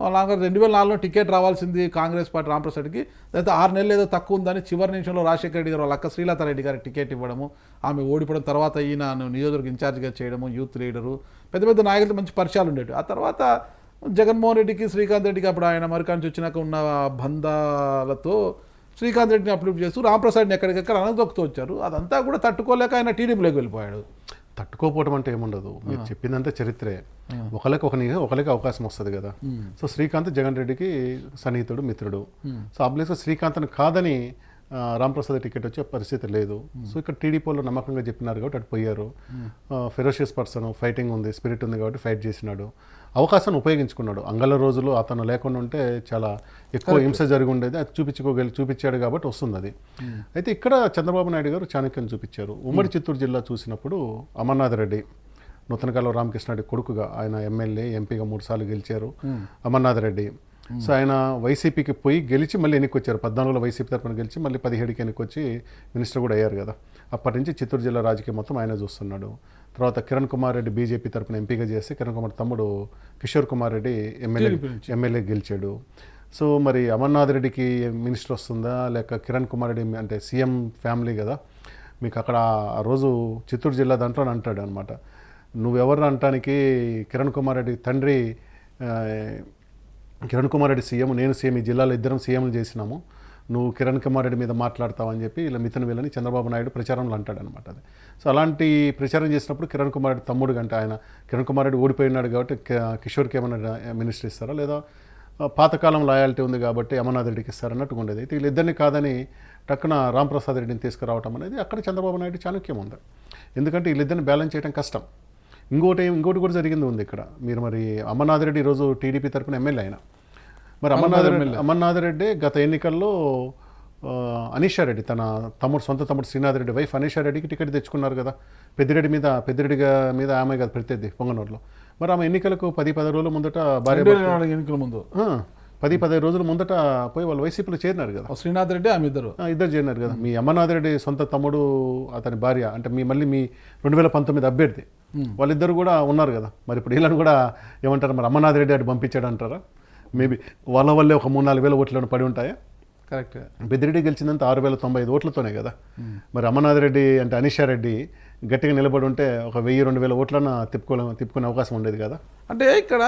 వాళ్ళ నాన్నగారు 2004లో టికెట్ రావాల్సింది కాంగ్రెస్ పార్టీ రాంప్రసాద్కి. అయితే 6 నెలలు ఏదో తక్కువ ఉందని చివరి నిమిషంలో రాజశేఖర రెడ్డి గారు వాళ్ళ అక్క శ్రీలతారెడ్డి గారికి టికెట్ ఇవ్వడము, ఆమె ఓడిపోవడం, తర్వాత ఈయన నియోజకవర్గ ఇన్ఛార్జిగా చేయడము, యూత్ లీడరు, పెద్ద పెద్ద నాయకులతో మంచి పరిచయాలు ఉండేవి. ఆ తర్వాత జగన్మోహన్ రెడ్డికి శ్రీకాంత్ రెడ్డికి అప్పుడు ఆయన అమెరికా నుంచి వచ్చినాక ఉన్న బంధాలతో శ్రీకాంత్ రెడ్డిని అప్లూట్ చేస్తూ రాంప్రసాద్ని ఎక్కడికెక్కడ అనదొక్కుతూ వచ్చారు. అదంతా కూడా తట్టుకోలేక ఆయన టీడీపీలోకి వెళ్ళిపోయాడు. తట్టుకోపోవడం అంటే ఏముండదు, మీరు చెప్పిందంతా చరిత్రే. ఒకరికి అవకాశం వస్తుంది కదా. సో శ్రీకాంత్ జగన్ రెడ్డికి సన్నిహితుడు, మిత్రుడు. సో ఆబ్వియస్గా శ్రీకాంత్ని కాదని రాంప్రసాద్ టికెట్ వచ్చే పరిస్థితి లేదు. సో ఇక్కడ టీడీపీలో నమ్మకంగా చెప్పినారు కాబట్టి అటు పోయారు. ఫెరోషియస్ పర్సన్, ఫైటింగ్ ఉంది, స్పిరిట్ ఉంది కాబట్టి ఫైట్ చేసినాడు, అవకాశాన్ని ఉపయోగించుకున్నాడు. అంగళ రోజులు అతను లేకుండా ఉంటే చాలా ఎక్కువ హింస జరిగి ఉండేది. అది చూపించాడు కాబట్టి వస్తుంది అది. అయితే ఇక్కడ చంద్రబాబు నాయుడు గారు చాణక్యం చూపించారు. ఉమ్మడి చిత్తూరు జిల్లా చూసినప్పుడు అమర్నాథ్ రెడ్డి, నూతనకాలం రామకృష్ణారెడ్డి కొడుకుగా ఆయన ఎమ్మెల్యే, ఎంపీగా 3 సార్లు గెలిచారు అమర్నాథ్ రెడ్డి. సో ఆయన వైసీపీకి పోయి గెలిచి మళ్ళీ ఎన్నికొచ్చారు. 14లో వైసీపీ తరఫున గెలిచి మళ్ళీ 17కి ఎన్నికొచ్చి మినిస్టర్ కూడా అయ్యారు కదా. అప్పటి నుంచి చిత్తూరు జిల్లా రాజకీయం మొత్తం ఆయన చూస్తున్నాడు. తర్వాత కిరణ్ కుమార్ రెడ్డి బీజేపీ తరఫున ఎంపీగా చేసి కిరణ్ కుమార్ తమ్ముడు కిషోర్ కుమార్ రెడ్డి ఎమ్మెల్యే గెలిచాడు. సో మరి అమర్నాథ్ రెడ్డికి మినిస్టర్ వస్తుందా లేక కిరణ్ కుమార్ రెడ్డి అంటే సీఎం ఫ్యామిలీ కదా, మీకు అక్కడ ఆ రోజు చిత్తూరు జిల్లా దాంట్లో అంటాడు అనమాట, నువ్వెవరు అనటానికి కిరణ్ కుమార్ రెడ్డి తండ్రి కిరణ్ కుమార్ రెడ్డి సీఎం, నేను సీఎం, ఈ జిల్లాలో ఇద్దరం సీఎంలు చేసినాము, నువ్వు కిరణ్ కుమార్ రెడ్డి మీద మాట్లాడతావని చెప్పి ఇలా మిథున్ వీళ్ళని చంద్రబాబు నాయుడు ప్రచారంలో అంటాడు అనమాట. అది సో అలాంటి ప్రచారం చేసినప్పుడు కిరణ్ కుమార్ రెడ్డి తమ్ముడు కంటే ఆయన కిరణ్ కుమార్ రెడ్డి ఓడిపోయినాడు కాబట్టి కిషోర్కి ఏమైనా మినిస్టర్ ఇస్తారా లేదా పాతకాలం లాయాలిటీ ఉంది కాబట్టి అమర్నాథ్ రెడ్డికి ఇస్తారన్నట్టుగా ఉండేది. అయితే వీళ్ళిద్దరిని కాదని టక్కున రాంప్రసాద్ రెడ్డిని తీసుకురావటం అనేది అక్కడ చంద్రబాబు నాయుడు చాణక్యం ఉంది. ఎందుకంటే వీళ్ళిద్దరిని బ్యాలెన్స్ చేయడం కష్టం. ఇంకోటి కూడా జరిగింది ఉంది ఇక్కడ. మీరు మరి అమర్నాథ్ రెడ్డి ఈరోజు టీడీపీ తరఫున ఎమ్మెల్యే అయినా, మరి అమర్నాథ్ రెడ్డి గత ఎన్నికల్లో అనీషా రెడ్డి తన సొంత తమ్ముడు శ్రీనాథ్ రెడ్డి వైఫ్ అనీషా రెడ్డికి టికెట్ తెచ్చుకున్నారు కదా. పెద్దిరెడ్డి మీద ఆమె కదా ప్రత్యర్థి పొంగనూరులో. మరి ఆమె ఎన్నికలకు 10-15 రోజుల ముందట ఎన్నికల ముందు 10-15 రోజుల ముందట పోయి వాళ్ళు వైసీపీలో చేరినారు కదా. శ్రీనాథ్ రెడ్డి ఆమె ఇద్దరు చేరినారు కదా. మీ అమర్నాథ్ రెడ్డి సొంత తమ్ముడు అతని భార్య అంటే మళ్ళీ మీ 2019 అభ్యర్థి వాళ్ళిద్దరు కూడా ఉన్నారు కదా. మరి ఇప్పుడు వీళ్ళని కూడా ఏమంటారు, మరి అమర్నాథ్ రెడ్డి అటు పంపించాడు అంటారా? మేబీ వాళ్ళ వల్లే ఒక 3-4 వేల ఓట్లను పడి ఉంటాయా? కరెక్ట్. పెద్దిరెడ్డి గెలిచిందంతా 6,095 ఓట్లతోనే కదా. మరి అమర్నాథ్ రెడ్డి అంటే అనీషా రెడ్డి గట్టిగా నిలబడి ఉంటే ఒక 1000-2000 ఓట్లన్న తిప్పుకునే అవకాశం ఉండేది కదా. అంటే ఇక్కడ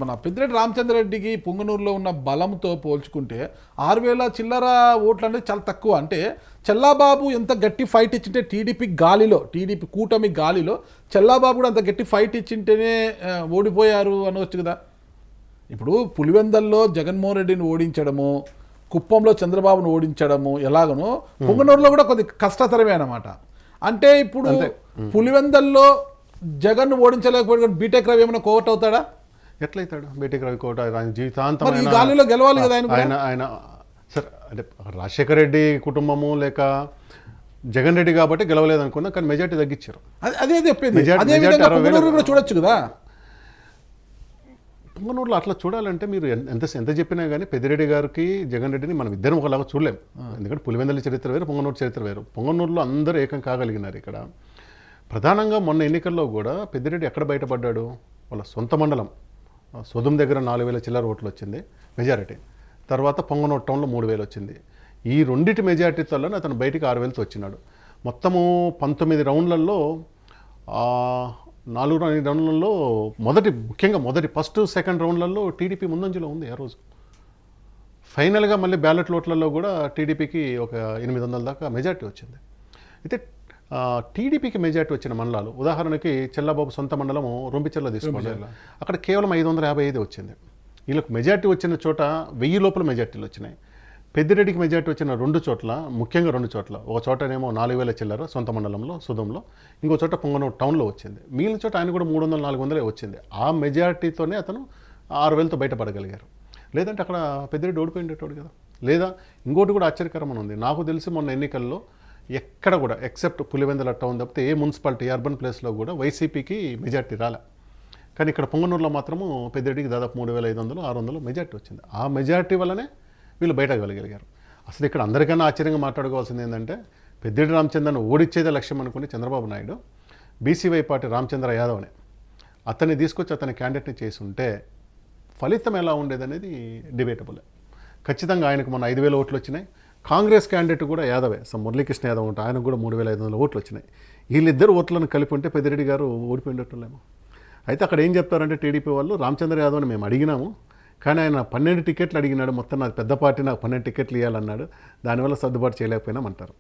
మన పెద్దిరెడ్డి రామచంద్రరెడ్డికి పుంగనూరులో ఉన్న బలంతో పోల్చుకుంటే 6,000 చిల్లర ఓట్లు అనేది చాలా తక్కువ. అంటే చెల్లాబాబు ఎంత గట్టి ఫైట్ ఇచ్చింటే టీడీపీ కూటమి గాలిలో చెల్లాబాబు కూడా అంత గట్టి ఫైట్ ఇచ్చింటేనే ఓడిపోయారు అనవచ్చు కదా. ఇప్పుడు పులివెందల్లో జగన్మోహన్ రెడ్డిని ఓడించడము, కుప్పంలో చంద్రబాబును ఓడించడము ఎలాగనో పుంగనూరులో కూడా కొద్ది కష్టతరమే అన్నమాట. అంటే ఇప్పుడు పులివెందల్లో జగన్ ఓడించలేకపోతే బీటెక్ రవి ఏమైనా కోవట్ అవుతాడా? ఎట్లయితాడు బీటెక్ రవి కోవట్? ఆయన జీవితాంతం గాలిలో గెలవాలి కదా ఆయన. సరే అంటే రాజశేఖర రెడ్డి కుటుంబము లేక జగన్ రెడ్డి కాబట్టి గెలవలేదు అనుకున్నా, కానీ మెజార్టీ తగ్గించారు. అదే చెప్పింది చూడొచ్చు కదా. పొంగనూరులో అట్లా చూడాలంటే మీరు ఎంత చెప్పినా కానీ పెద్దిరెడ్డి గారికి జగన్ రెడ్డిని మనం ఇద్దరం ఒకలాగా చూడలేం. ఎందుకంటే పులివెందుల చరిత్ర వేరు, పొంగనూరు చరిత్ర వేరు. పొంగనూరులో అందరూ ఏకం కాగలిగినారు. ఇక్కడ ప్రధానంగా మొన్న ఎన్నికల్లో కూడా పెద్దిరెడ్డి ఎక్కడ బయటపడ్డాడు? వాళ్ళ సొంత మండలం సొదుం దగ్గర 4,000 చిల్లర ఓట్లు వచ్చింది మెజారిటీ. తర్వాత పొంగనూరు టౌన్లో 3,000 వచ్చింది. ఈ రెండింటి మెజారిటీతోనే అతను బయటికి 6,000తో వచ్చినాడు. మొత్తము 19 రౌండ్లలో 4 రౌండ్లలో ముఖ్యంగా ఫస్ట్ సెకండ్ రౌండ్లలో టీడీపీ ముందంజలో ఉంది ఆ రోజు. ఫైనల్గా మళ్ళీ బ్యాలెట్ ఓట్లలో కూడా టీడీపీకి ఒక 800 దాకా మెజార్టీ వచ్చింది. అయితే టీడీపీకి మెజార్టీ వచ్చిన మండలాలు ఉదాహరణకి చెల్లాబాబు సొంత మండలము రొంపిచెర్ల తీసుకోండి, అక్కడ కేవలం 555 వచ్చింది. వీళ్ళకి మెజార్టీ వచ్చిన చోట 1000 లోపల మెజార్టీలు వచ్చినాయి. పెద్దిరెడ్డికి మెజార్టీ వచ్చిన 2 చోట్ల, ముఖ్యంగా 2 చోట్ల, ఒక చోటనేమో 4,000 చిల్లర సొంత మండలంలో సుధంలో, ఇంకో చోట పొంగనూరు టౌన్లో వచ్చింది. మిగిలిన చోట ఆయన కూడా 300-400 వచ్చింది. ఆ మెజార్టీతోనే అతను 6,000తో బయటపడగలిగారు. లేదంటే అక్కడ పెద్దిరెడ్డి ఓడిపోయిండేటోడు కదా. లేదా ఇంకోటి కూడా ఆశ్చర్యకరమైన ఉంది, నాకు తెలిసి మొన్న ఎన్నికల్లో ఎక్కడ కూడా ఎక్సెప్ట్ పులివెందుల టౌన్ తప్పితే ఏ మున్సిపాలిటీ అర్బన్ ప్లేస్లో కూడా వైసీపీకి మెజార్టీ రాలే. కానీ ఇక్కడ పొంగనూరులో మాత్రము పెద్దిరెడ్డికి దాదాపు 3,500-600 మెజార్టీ వచ్చింది. ఆ మెజార్టీ వల్లనే వీళ్ళు బయటకు వెళ్ళగలిగారు. అసలు ఇక్కడ అందరికన్నా ఆశ్చర్యంగా మాట్లాడుకోవాల్సింది ఏంటంటే, పెద్దిరెడ్డి రామచంద్రను ఓడిచ్చేదే లక్ష్యం అనుకుని చంద్రబాబు నాయుడు బీసీవై పార్టీ రామచంద్ర యాదవ్ని అతన్ని తీసుకొచ్చి అతని క్యాండిడేట్ని చేసి ఉంటే ఫలితం ఎలా ఉండేదనేది డిబేటబుల్. ఖచ్చితంగా ఆయనకు మొన్న 5,000 ఓట్లు వచ్చినాయి. కాంగ్రెస్ క్యాండిడేట్ కూడా యాదవే, మురళీకృష్ణ యాదవ్ ఉంటే ఆయనకు కూడా 3,500 ఓట్లు వచ్చినాయి. వీళ్ళిద్దరు ఓట్లను కలిపి ఉంటే పెద్దిరెడ్డి గారు ఓడిపోయినట్టులేమో. అయితే అక్కడ ఏం చెప్తారంటే టీడీపీ వాళ్ళు, రామచంద్ర యాదవ్ని మేము అడిగినాము కానీ ఆయన 12 టికెట్లు అడిగినాడు, మొత్తం నాకు పెద్ద పార్టీ నాకు 12 టికెట్లు ఇవ్వాలన్నాడు, దానివల్ల సర్దుబాటు చేయలేకపోయినామంటారు.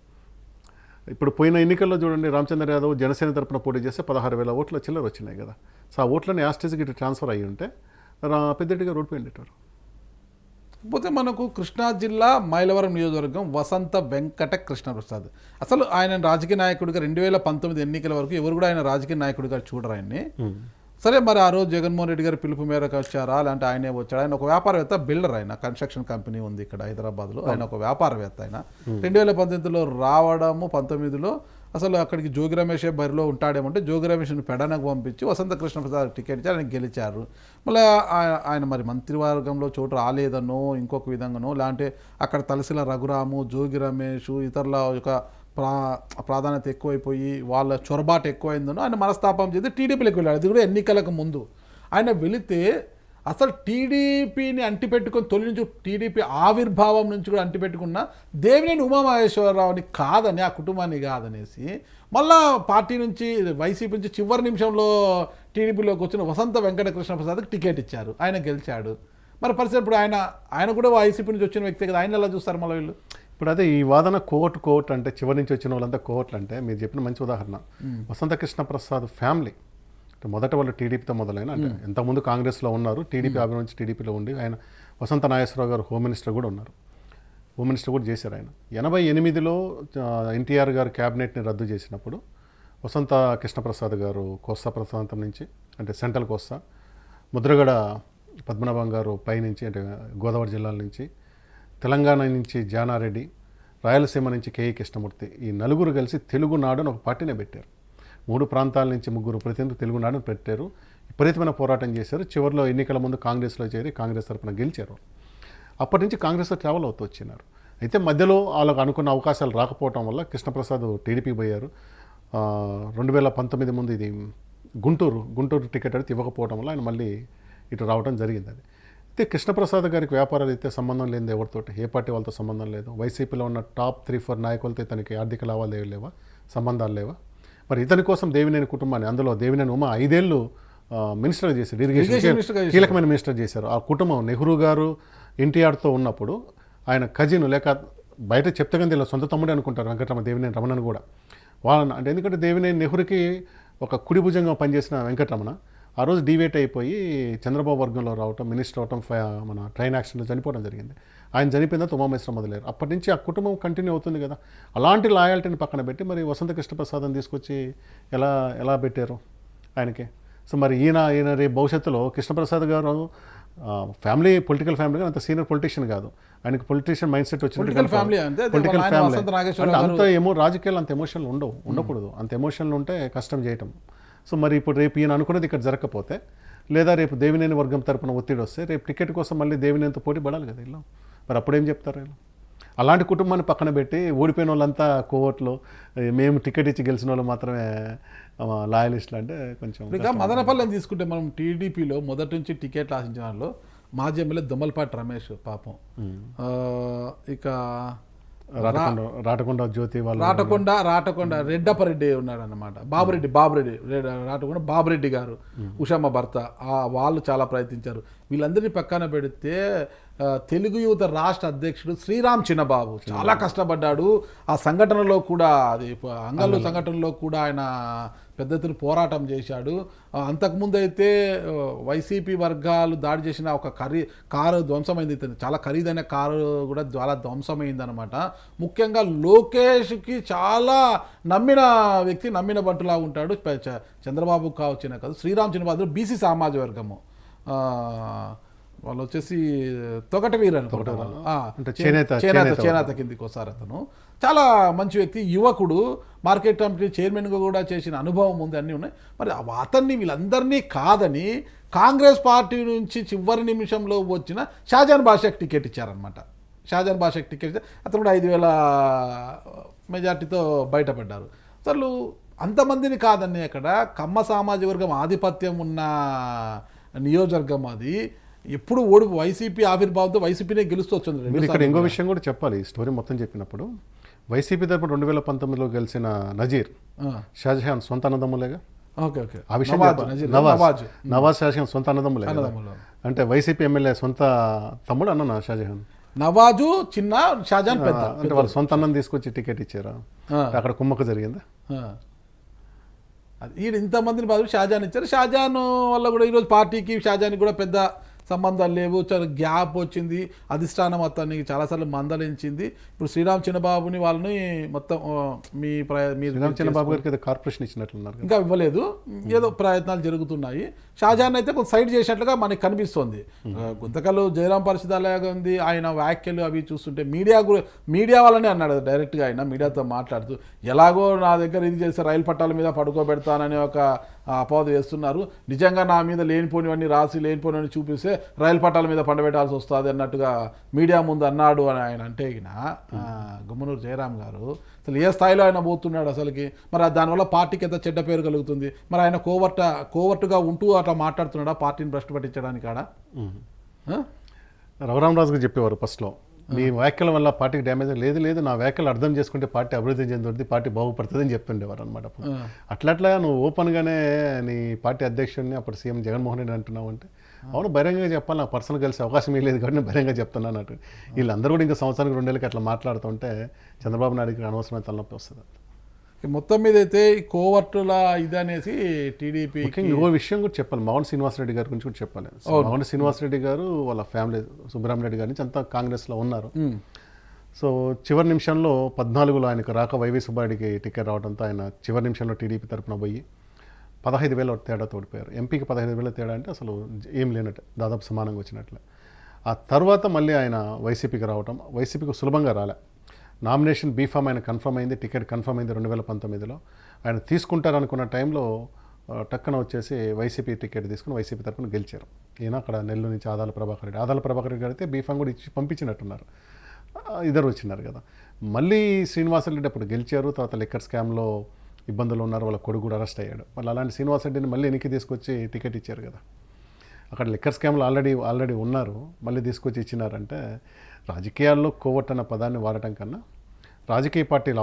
ఇప్పుడు పోయిన ఎన్నికల్లో చూడండి, రామచంద్ర యాదవ్ జనసేన తరపున పోటీ చేస్తే 16,000 ఓట్ల చిల్లర వచ్చినాయి కదా. సో ఆ ఓట్లని యాస్టేజ్కి ఇటు ట్రాన్స్ఫర్ అయ్యి ఉంటే పెద్దిరెడ్డి గారు ఓడిపోయిండేటారు. కాకపోతే మనకు కృష్ణా జిల్లా మైలవరం నియోజకవర్గం వసంత వెంకట కృష్ణప్రసాద్, అసలు ఆయన రాజకీయ నాయకుడిగా 2019 ఎన్నికల వరకు ఎవరు కూడా ఆయన రాజకీయ నాయకుడిగా చూడరు ఆయన్ని. సరే, మరి ఆ రోజు జగన్మోహన్ రెడ్డి గారి పిలుపు మేరకు వచ్చారా, లేదంటే ఆయనే వచ్చాడు? ఆయన ఒక వ్యాపారవేత్త, బిల్డర్. ఆయన కన్స్ట్రక్షన్ కంపెనీ ఉంది ఇక్కడ హైదరాబాద్లో. ఆయన ఒక వ్యాపారవేత్త. ఆయన 2018లో రావడము, 19లో అసలు అక్కడికి జోగి రమేషే బరిలో ఉంటాడేమంటే జోగి రమేష్ని పెడనకు పంపించి వసంత కృష్ణప్రసాద్ టికెట్ ఇచ్చి ఆయన గెలిచారు. మళ్ళీ ఆయన మరి మంత్రివర్గంలో చోటు రాలేదనో ఇంకొక విధంగానో, లేదంటే అక్కడ తలసిల రఘురాము, జోగి రమేష్ ఇతరుల యొక్క ప్రాధాన్యత ఎక్కువైపోయి వాళ్ళ చొరబాటు ఎక్కువైందనో ఆయన మనస్తాపం చేసి టీడీపీలోకి వెళ్ళాడు. అది కూడా ఎన్నికలకు ముందు. ఆయన వెళితే అసలు టీడీపీని అంటిపెట్టుకొని తొలి నుంచి టీడీపీ ఆవిర్భావం నుంచి కూడా అంటిపెట్టుకున్న దేవినేని ఉమామహేశ్వరరావుని కాదని, ఆ కుటుంబాన్ని కాదనేసి మళ్ళా పార్టీ నుంచి వైసీపీ నుంచి చివరి నిమిషంలో టీడీపీలోకి వచ్చిన వసంత వెంకట కృష్ణప్రసాద్కి టికెట్ ఇచ్చారు. ఆయన గెలిచాడు. మరి పరిస్థితి ఇప్పుడు ఆయన కూడా వైసీపీ నుంచి వచ్చిన వ్యక్తి కదా, ఆయన ఎలా చూస్తారు మళ్ళీ వీళ్ళు? ఇప్పుడు అదే ఈ వాదన కోర్టు అంటే చివరి నుంచి వచ్చిన వాళ్ళంతా కోర్టులు అంటే మీరు చెప్పిన మంచి ఉదాహరణ. వసంత కృష్ణప్రసాద్ ఫ్యామిలీ మొదట వాళ్ళు టీడీపీతో మొదలైన, అంటే ఇంతకుముందు కాంగ్రెస్లో ఉన్నారు, టీడీపీ అభివృద్ధి టీడీపీలో ఉండి ఆయన వసంత నాగేశ్వరరావు గారు హోమ్ మినిస్టర్ కూడా ఉన్నారు, హోమ్ మినిస్టర్ కూడా చేశారు. ఆయన 88లో ఎన్టీఆర్ గారు క్యాబినెట్ని రద్దు చేసినప్పుడు వసంత కృష్ణప్రసాద్ గారు కోస్తా ప్రాంతం నుంచి, అంటే సెంట్రల్ కోస్తా, ముద్రగడ పద్మనాభం గారు పైనుంచి, అంటే గోదావరి జిల్లాల నుంచి, తెలంగాణ నుంచి జానారెడ్డి, రాయలసీమ నుంచి కేఈ కృష్ణమూర్తి, ఈ నలుగురు కలిసి తెలుగునాడు అని ఒక పార్టీనే పెట్టారు. 3 ప్రాంతాల నుంచి 3 ప్రతినిధులు తెలుగునాడుని పెట్టారు. విపరీతమైన పోరాటం చేశారు. చివరిలో ఎన్నికల ముందు కాంగ్రెస్లో చేరి కాంగ్రెస్ తరఫున గెలిచారు. అప్పటి నుంచి కాంగ్రెస్లో ట్రావెల్ అవుతూ వచ్చినారు. అయితే మధ్యలో వాళ్ళకు అనుకున్న అవకాశాలు రాకపోవడం వల్ల కృష్ణప్రసాద్ టీడీపీ పోయారు. 2019 ముందు ఇది గుంటూరు టికెట్ అడిగితే ఇవ్వకపోవడం వల్ల ఆయన మళ్ళీ ఇటు రావడం జరిగింది. అది అయితే కృష్ణప్రసాద్ గారికి వ్యాపారాలు అయితే సంబంధం లేదు, ఎవరితో ఏ పార్టీ వాళ్ళతో సంబంధం లేదు. వైసీపీలో ఉన్న టాప్ 3-4 నాయకులతో ఇతనికి ఆర్థిక లావాదేవీలు లేవా, సంబంధాలు లేవా? మరి ఇతని కోసం దేవినేని కుటుంబాన్ని, అందులో దేవినేని ఉమా 5 ఏళ్ళు మినిస్టర్గా చేశారు, ఇరిగేషన్ కీలకమైన మినిస్టర్ చేశారు. ఆ కుటుంబం నెహ్రూ గారు ఎన్టీఆర్తో ఉన్నప్పుడు ఆయన కజిన్, లేక బయట చెప్తే కానీ ఇలా సొంత తమ్ముడే అనుకుంటారు వెంకటరమణ, దేవినేని రమణను కూడా వాళ్ళని. అంటే ఎందుకంటే దేవినేని నెహ్రూకి ఒక కుడి భుజంగా పనిచేసిన వెంకటరమణ ఆ రోజు డివేట్ అయిపోయి చంద్రబాబు వర్గంలో రావటం, మినిస్టర్ అవటం, మన ట్రైన్ యాక్సిడెంట్లో చనిపోవడం జరిగింది. ఆయన చనిపోయిన తర్వాత ఉమామహేశ్వరం మొదలయ్యారు. అప్పటి నుంచి ఆ కుటుంబం కంటిన్యూ అవుతుంది కదా. అలాంటి లాయాలిటీని పక్కన పెట్టి మరి వసంత కృష్ణప్రసాద్ని తీసుకొచ్చి ఎలా పెట్టారు ఆయనకి? సో మరి ఈయన రేపు భవిష్యత్తులో కృష్ణప్రసాద్ గారు ఫ్యామిలీ, పొలిటికల్ ఫ్యామిలీగా అంత సీనియర్ పొలిటీషియన్ కాదు, ఆయనకి పొలిటీషియన్ మైండ్ సెట్ వచ్చిన పొలిటికల్ ఫ్యామిలీ అంటే అంత రాజకీయాలు అంత ఎమోషన్లు ఉండకూడదు. అంత ఎమోషన్లు ఉంటే కష్టం చేయటం. సో మరి ఇప్పుడు రేపు ఈయన అనుకున్నది ఇక్కడ జరగకపోతే, లేదా రేపు దేవినేని వర్గం తరపున ఒత్తిడి వస్తే రేపు టికెట్ కోసం మళ్ళీ దేవినేనితో పోటీ పడాలి కదా వీళ్ళు. మరి అప్పుడేం చెప్తారు వీళ్ళు? అలాంటి కుటుంబాన్ని పక్కన పెట్టి ఓడిపోయిన వాళ్ళంతా కోవట్లో మేము టికెట్ ఇచ్చి గెలిచిన వాళ్ళు మాత్రమే లాయలిస్టులు అంటే కొంచెం. ఇక మదనపల్లిని తీసుకుంటే మనం టీడీపీలో మొదటి నుంచి టికెట్లు ఆశించిన వాళ్ళు మాజీ ఎమ్మెల్యే దొమ్మలపాటి రమేష్ పాపం, ఇక రాటకొండ జ్యోతి వాళ్ళు, రాటకొండ రెడ్డపరెడ్డి ఉన్నాడు అన్నమాట, బాబురెడ్డి రాటకొండ బాబురెడ్డి గారు, ఉషమ్మ భర్త, వాళ్ళు చాలా ప్రయత్నించారు. వీళ్ళందరినీ పక్కన పెడితే తెలుగు యువత రాష్ట్ర అధ్యక్షుడు శ్రీరామ్ చిన్నబాబు చాలా కష్టపడ్డాడు. ఆ సంఘటనలో కూడా అది అంగళ్ళు సంఘటనలో కూడా ఆయన పెద్ద ఎత్తున పోరాటం చేశాడు. అంతకుముందు అయితే వైసీపీ వర్గాలు దాడి చేసిన ఒక కారు ధ్వంసమైంది. చాలా ఖరీదైన కారు కూడా చాలా ధ్వంసమైందనమాట. ముఖ్యంగా లోకేష్కి చాలా నమ్మిన వ్యక్తి, నమ్మిన బంటులా ఉంటాడు. చంద్రబాబు కావచ్చిన కాదు, శ్రీరామ్ చిన్నబాబు బీసీ సామాజిక వర్గము, వాళ్ళు వచ్చేసి తొగట వీరు అనుకుంటారు వాళ్ళు, చేనేత కిందికి వస్తారు. అతను చాలా మంచి వ్యక్తి, యువకుడు, మార్కెట్ కమిటీ చైర్మన్గా కూడా చేసిన అనుభవం ఉంది, అన్నీ ఉన్నాయి. మరి అతన్ని వీళ్ళందరినీ కాదని కాంగ్రెస్ పార్టీ నుంచి చివరి నిమిషంలో వచ్చిన షాజాన్ బాషాకి టికెట్ ఇచ్చారనమాట. షాజాన్ బాషాకి టికెట్ ఇచ్చారు. అతను కూడా 5,000 మెజార్టీతో బయటపడ్డారు. అసలు అంతమందిని కాదని అక్కడ కమ్మ సామాజిక వర్గం ఆధిపత్యం ఉన్న నియోజకవర్గం అది. ఎప్పుడు వైసీపీ ఆవిర్భావంతో వైసీపీనే గెలుస్తూ వచ్చింది. మీరు ఇక్కడ ఇంకో విషయం కూడా చెప్పాలి. ఈ స్టోరీ మొత్తం చెప్పినప్పుడు వైసీపీ తరపున 2019లో గెలిచిన నజీర్ షాజహాన్ సొంత అన్నదమ్ములేగా. ఆ విషయం నవాజ్ షాజహాన్ సొంత అన్నదమ్ములే. అంటే వైసీపీ ఎమ్మెల్యే సొంత తమ్ముడు అన్న షాజహాన్. నవాజు చిన్న, షాజహాన్ పెద్ద. అంటే వాళ్ళు సొంత అన్నం తీసుకొచ్చి టికెట్ ఇచ్చారా? అక్కడ కుమ్మక్క జరిగిందా? ఈయన ఇంతమందిని బదులు షాజహాన్ ఇచ్చారు. షాజహాన్ వల్ల కూడా ఈరోజు పార్టీకి షాజహాన్కి కూడా పెద్ద సంబంధాలు లేవు. చాలా గ్యాప్ వచ్చింది. అధిష్టానం అతన్ని చాలాసార్లు మందలించింది. ఇప్పుడు శ్రీరామ్ చిన్నబాబుని వాళ్ళని మొత్తం శ్రీరామ్ చిన్నబాబు గారికి కార్పొరేషన్ ఇచ్చినట్లున్నారు, ఇంకా ఇవ్వలేదు. ఏదో ప్రయత్నాలు జరుగుతున్నాయి. షాజహాన్ అయితే కొంత సైడ్ చేసినట్లుగా మనకి కనిపిస్తోంది. గుంతకల్లు జయరాం పరిస్థితి అలాగే ఉంది. ఆయన వ్యాఖ్యలు అవి చూస్తుంటే మీడియా వాళ్ళని అన్నాడు డైరెక్ట్గా. ఆయన మీడియాతో మాట్లాడుతూ ఎలాగో నా దగ్గర ఇది చేస్తే రైలు పట్టాల మీద పడుకోబెడతానని ఒక అపవాదు వేస్తున్నారు. నిజంగా నా మీద లేనిపోనివన్నీ రాసి లేనిపోనివన్నీ చూపిస్తే రైలు పట్టాల మీద పండబెట్టాల్సి వస్తుంది అన్నట్టుగా మీడియా ముందు అన్నాడు అని ఆయన అంటే గుమ్మనూరు జయరాం గారు అసలు ఏ స్థాయిలో ఆయన పోతున్నాడు అసలుకి. మరి దానివల్ల పార్టీకి ఎంత చెడ్డ పేరు కలుగుతుంది. మరి ఆయన కోవర్టుగా ఉంటూ అట్లా మాట్లాడుతున్నాడా పార్టీని భ్రష్టు పట్టించడానికి? ఆడ రఘురామరాజుకు చెప్పేవారు ఫస్ట్లో, నీ వ్యాఖ్యల వల్ల పార్టీకి డ్యామేజ్ లేదు, నా వ్యాఖ్యలు అర్థం చేసుకుంటే పార్టీ అభివృద్ధి చెందుతుంది, పార్టీ బాగుపడుతుంది అని చెప్తుండేవారు అనమాట. అట్లా నువ్వు ఓపెన్గానే నీ పార్టీ అధ్యక్షుడిని అప్పుడు సీఎం జగన్మోహన్ రెడ్డి అంటున్నావు అంటే, అవును బహిరంగంగా చెప్పాలి, నాకు పర్సనల్ కలిసే అవకాశం లేదు కాబట్టి నేను బహిరంగంగా చెప్తున్నాను అన్నట్టు. వీళ్ళందరూ కూడా ఇంకా సంవత్సరానికి 2 ఏళ్ళకి అట్లా మాట్లాడుతుంటే చంద్రబాబు నాయుడుకి అనవసరమైన తలనొప్పి వస్తుంది. మొత్తం మీద అయితే ఈ కోవర్టుల ఇది అనేసి టీడీపీ ఇంకో విషయం కూడా చెప్పాలి. మౌన్ శ్రీనివాసరెడ్డి గారి గురించి కూడా చెప్పాలి. మౌన్ శ్రీనివాసరెడ్డి గారు వాళ్ళ ఫ్యామిలీ సుబ్బరామరెడ్డి గారి నుంచి అంతా కాంగ్రెస్లో ఉన్నారు. సో చివరి నిమిషంలో 14లో ఆయనకు రాక వైవి సుబ్బారెడ్డికి టికెట్ రావడంతో ఆయన చివరి నిమిషంలో టీడీపీ తరఫున పోయి 15,000 తేడా తోడిపోయారు. ఎంపీకి 15,000 తేడా అంటే అసలు ఏం లేనట్టు, దాదాపు సమానంగా వచ్చినట్లే. ఆ తర్వాత మళ్ళీ ఆయన వైసీపీకి రావటం, వైసీపీకి సులభంగా రాలే. నామినేషన్ బీఫామ్ ఆయన కన్ఫర్మ్ అయింది, టికెట్ కన్ఫర్మ్ అయింది 2019లో. ఆయన తీసుకుంటారనుకున్న టైంలో టక్కన వచ్చేసి వైసీపీ టికెట్ తీసుకుని వైసీపీ తరఫున గెలిచారు. ఈయన అక్కడ నెల్లూరు నుంచి ఆదాల ప్రభాకర్ రెడ్డి అయితే బీఫామ్ కూడా ఇచ్చి పంపించినట్టున్నారు. ఇద్దరు వచ్చినారు కదా. మళ్ళీ శ్రీనివాసరెడ్డి అప్పుడు గెలిచారు. తర్వాత లిక్కర్ స్కామ్లో ఇబ్బందులు ఉన్నారు, వాళ్ళ కొడుకు కూడా అరెస్ట్ అయ్యాడు. మళ్ళీ అలాంటి శ్రీనివాసరెడ్డిని మళ్ళీ వెనక్కి తీసుకొచ్చి టికెట్ ఇచ్చారు కదా. అక్కడ లిక్కర్ స్కామ్లో ఆల్రెడీ ఉన్నారు, మళ్ళీ తీసుకొచ్చి ఇచ్చినారంటే రాజకీయాల్లో కోవట్ అన్న పదాన్ని వాడటం కన్నా రాజకీయ పార్టీల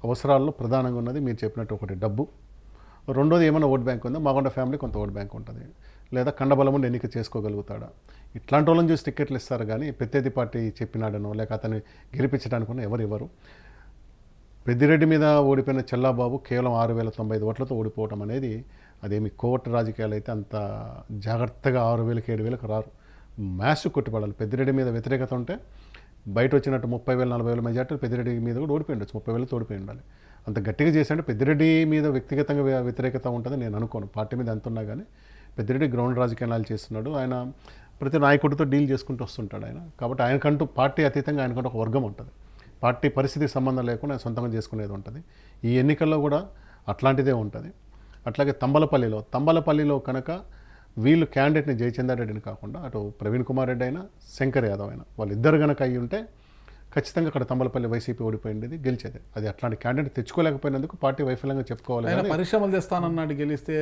అవసరాల్లో ప్రధానంగా ఉన్నది మీరు చెప్పినట్టు ఒకటి డబ్బు, రెండోది ఏమైనా ఓట్ బ్యాంక్ ఉందా, మాగొండ ఫ్యామిలీ కొంత ఓట్ బ్యాంక్ ఉంటుంది, లేదా కండబలం ఉండి ఎన్నిక చేసుకోగలుగుతాడా, ఇట్లాంటి వాళ్ళని చూసి టికెట్లు ఇస్తారు. కానీ ప్రత్యర్థి పార్టీ చెప్పినాడనో లేక అతన్ని గెలిపించడానికి ఎవరు ఇవ్వరు. పెద్దిరెడ్డి మీద ఓడిపోయిన చెల్లాబాబు కేవలం 6,095 ఓట్లతో ఓడిపోవడం అనేది అదేమి కోవట్ రాజకీయాలు అయితే అంత జాగ్రత్తగా 6,000కి 7,000కి రారు. మ్యాచ్ కొట్టుపడాలి. పెద్దిరెడ్డి మీద వ్యతిరేకత ఉంటే బయట వచ్చినట్టు 30,000 40,000 మెజార్టీలు పెద్దిరెడ్డి మీద కూడా ఓడిపోయి ఉండొచ్చు, 30,000 ఓడిపోయి ఉండాలి. అంత గట్టిగా చేశాడంటే పెద్దిరెడ్డి మీద వ్యక్తిగతంగా వ్యతిరేకత ఉంటుంది నేను అనుకోను. పార్టీ మీద ఎంత ఉన్నా కానీ పెద్దిరెడ్డి గ్రౌండ్ రాజకీయాలు చేస్తున్నాడు. ఆయన ప్రతి నాయకుడితో డీల్ చేసుకుంటూ వస్తుంటాడు ఆయన. కాబట్టి ఆయనకంటూ పార్టీ అతీతంగా ఆయనకంటూ ఒక వర్గం ఉంటుంది. పార్టీ పరిస్థితికి సంబంధం లేకుండా ఆయన సొంతంగా చేసుకునేది ఉంటుంది. ఈ ఎన్నికల్లో కూడా అట్లాంటిదే ఉంటుంది. అట్లాగే తంబలపల్లిలో కనుక వీళ్ళు క్యాండిడేట్ని జయచంద్రారెడ్డిని కాకుండా అటు ప్రవీణ్ కుమార్ రెడ్డి అయినా శంకర్ యాదవ్ అయినా వాళ్ళిద్దరు కనుక అయ్యి ఉంటే ఖచ్చితంగా అక్కడ తంబలపల్లి వైసీపీ ఓడిపోయింది, గెలిచేది. అది అట్లాంటి క్యాండిడేట్ తెచ్చుకోలేకపోయినందుకు పార్టీ వైఫల్యంగా చెప్పుకోవాలి. ఆయన కానీ పరిశ్రమలు తెస్తానన్నాడు, గెలిస్తే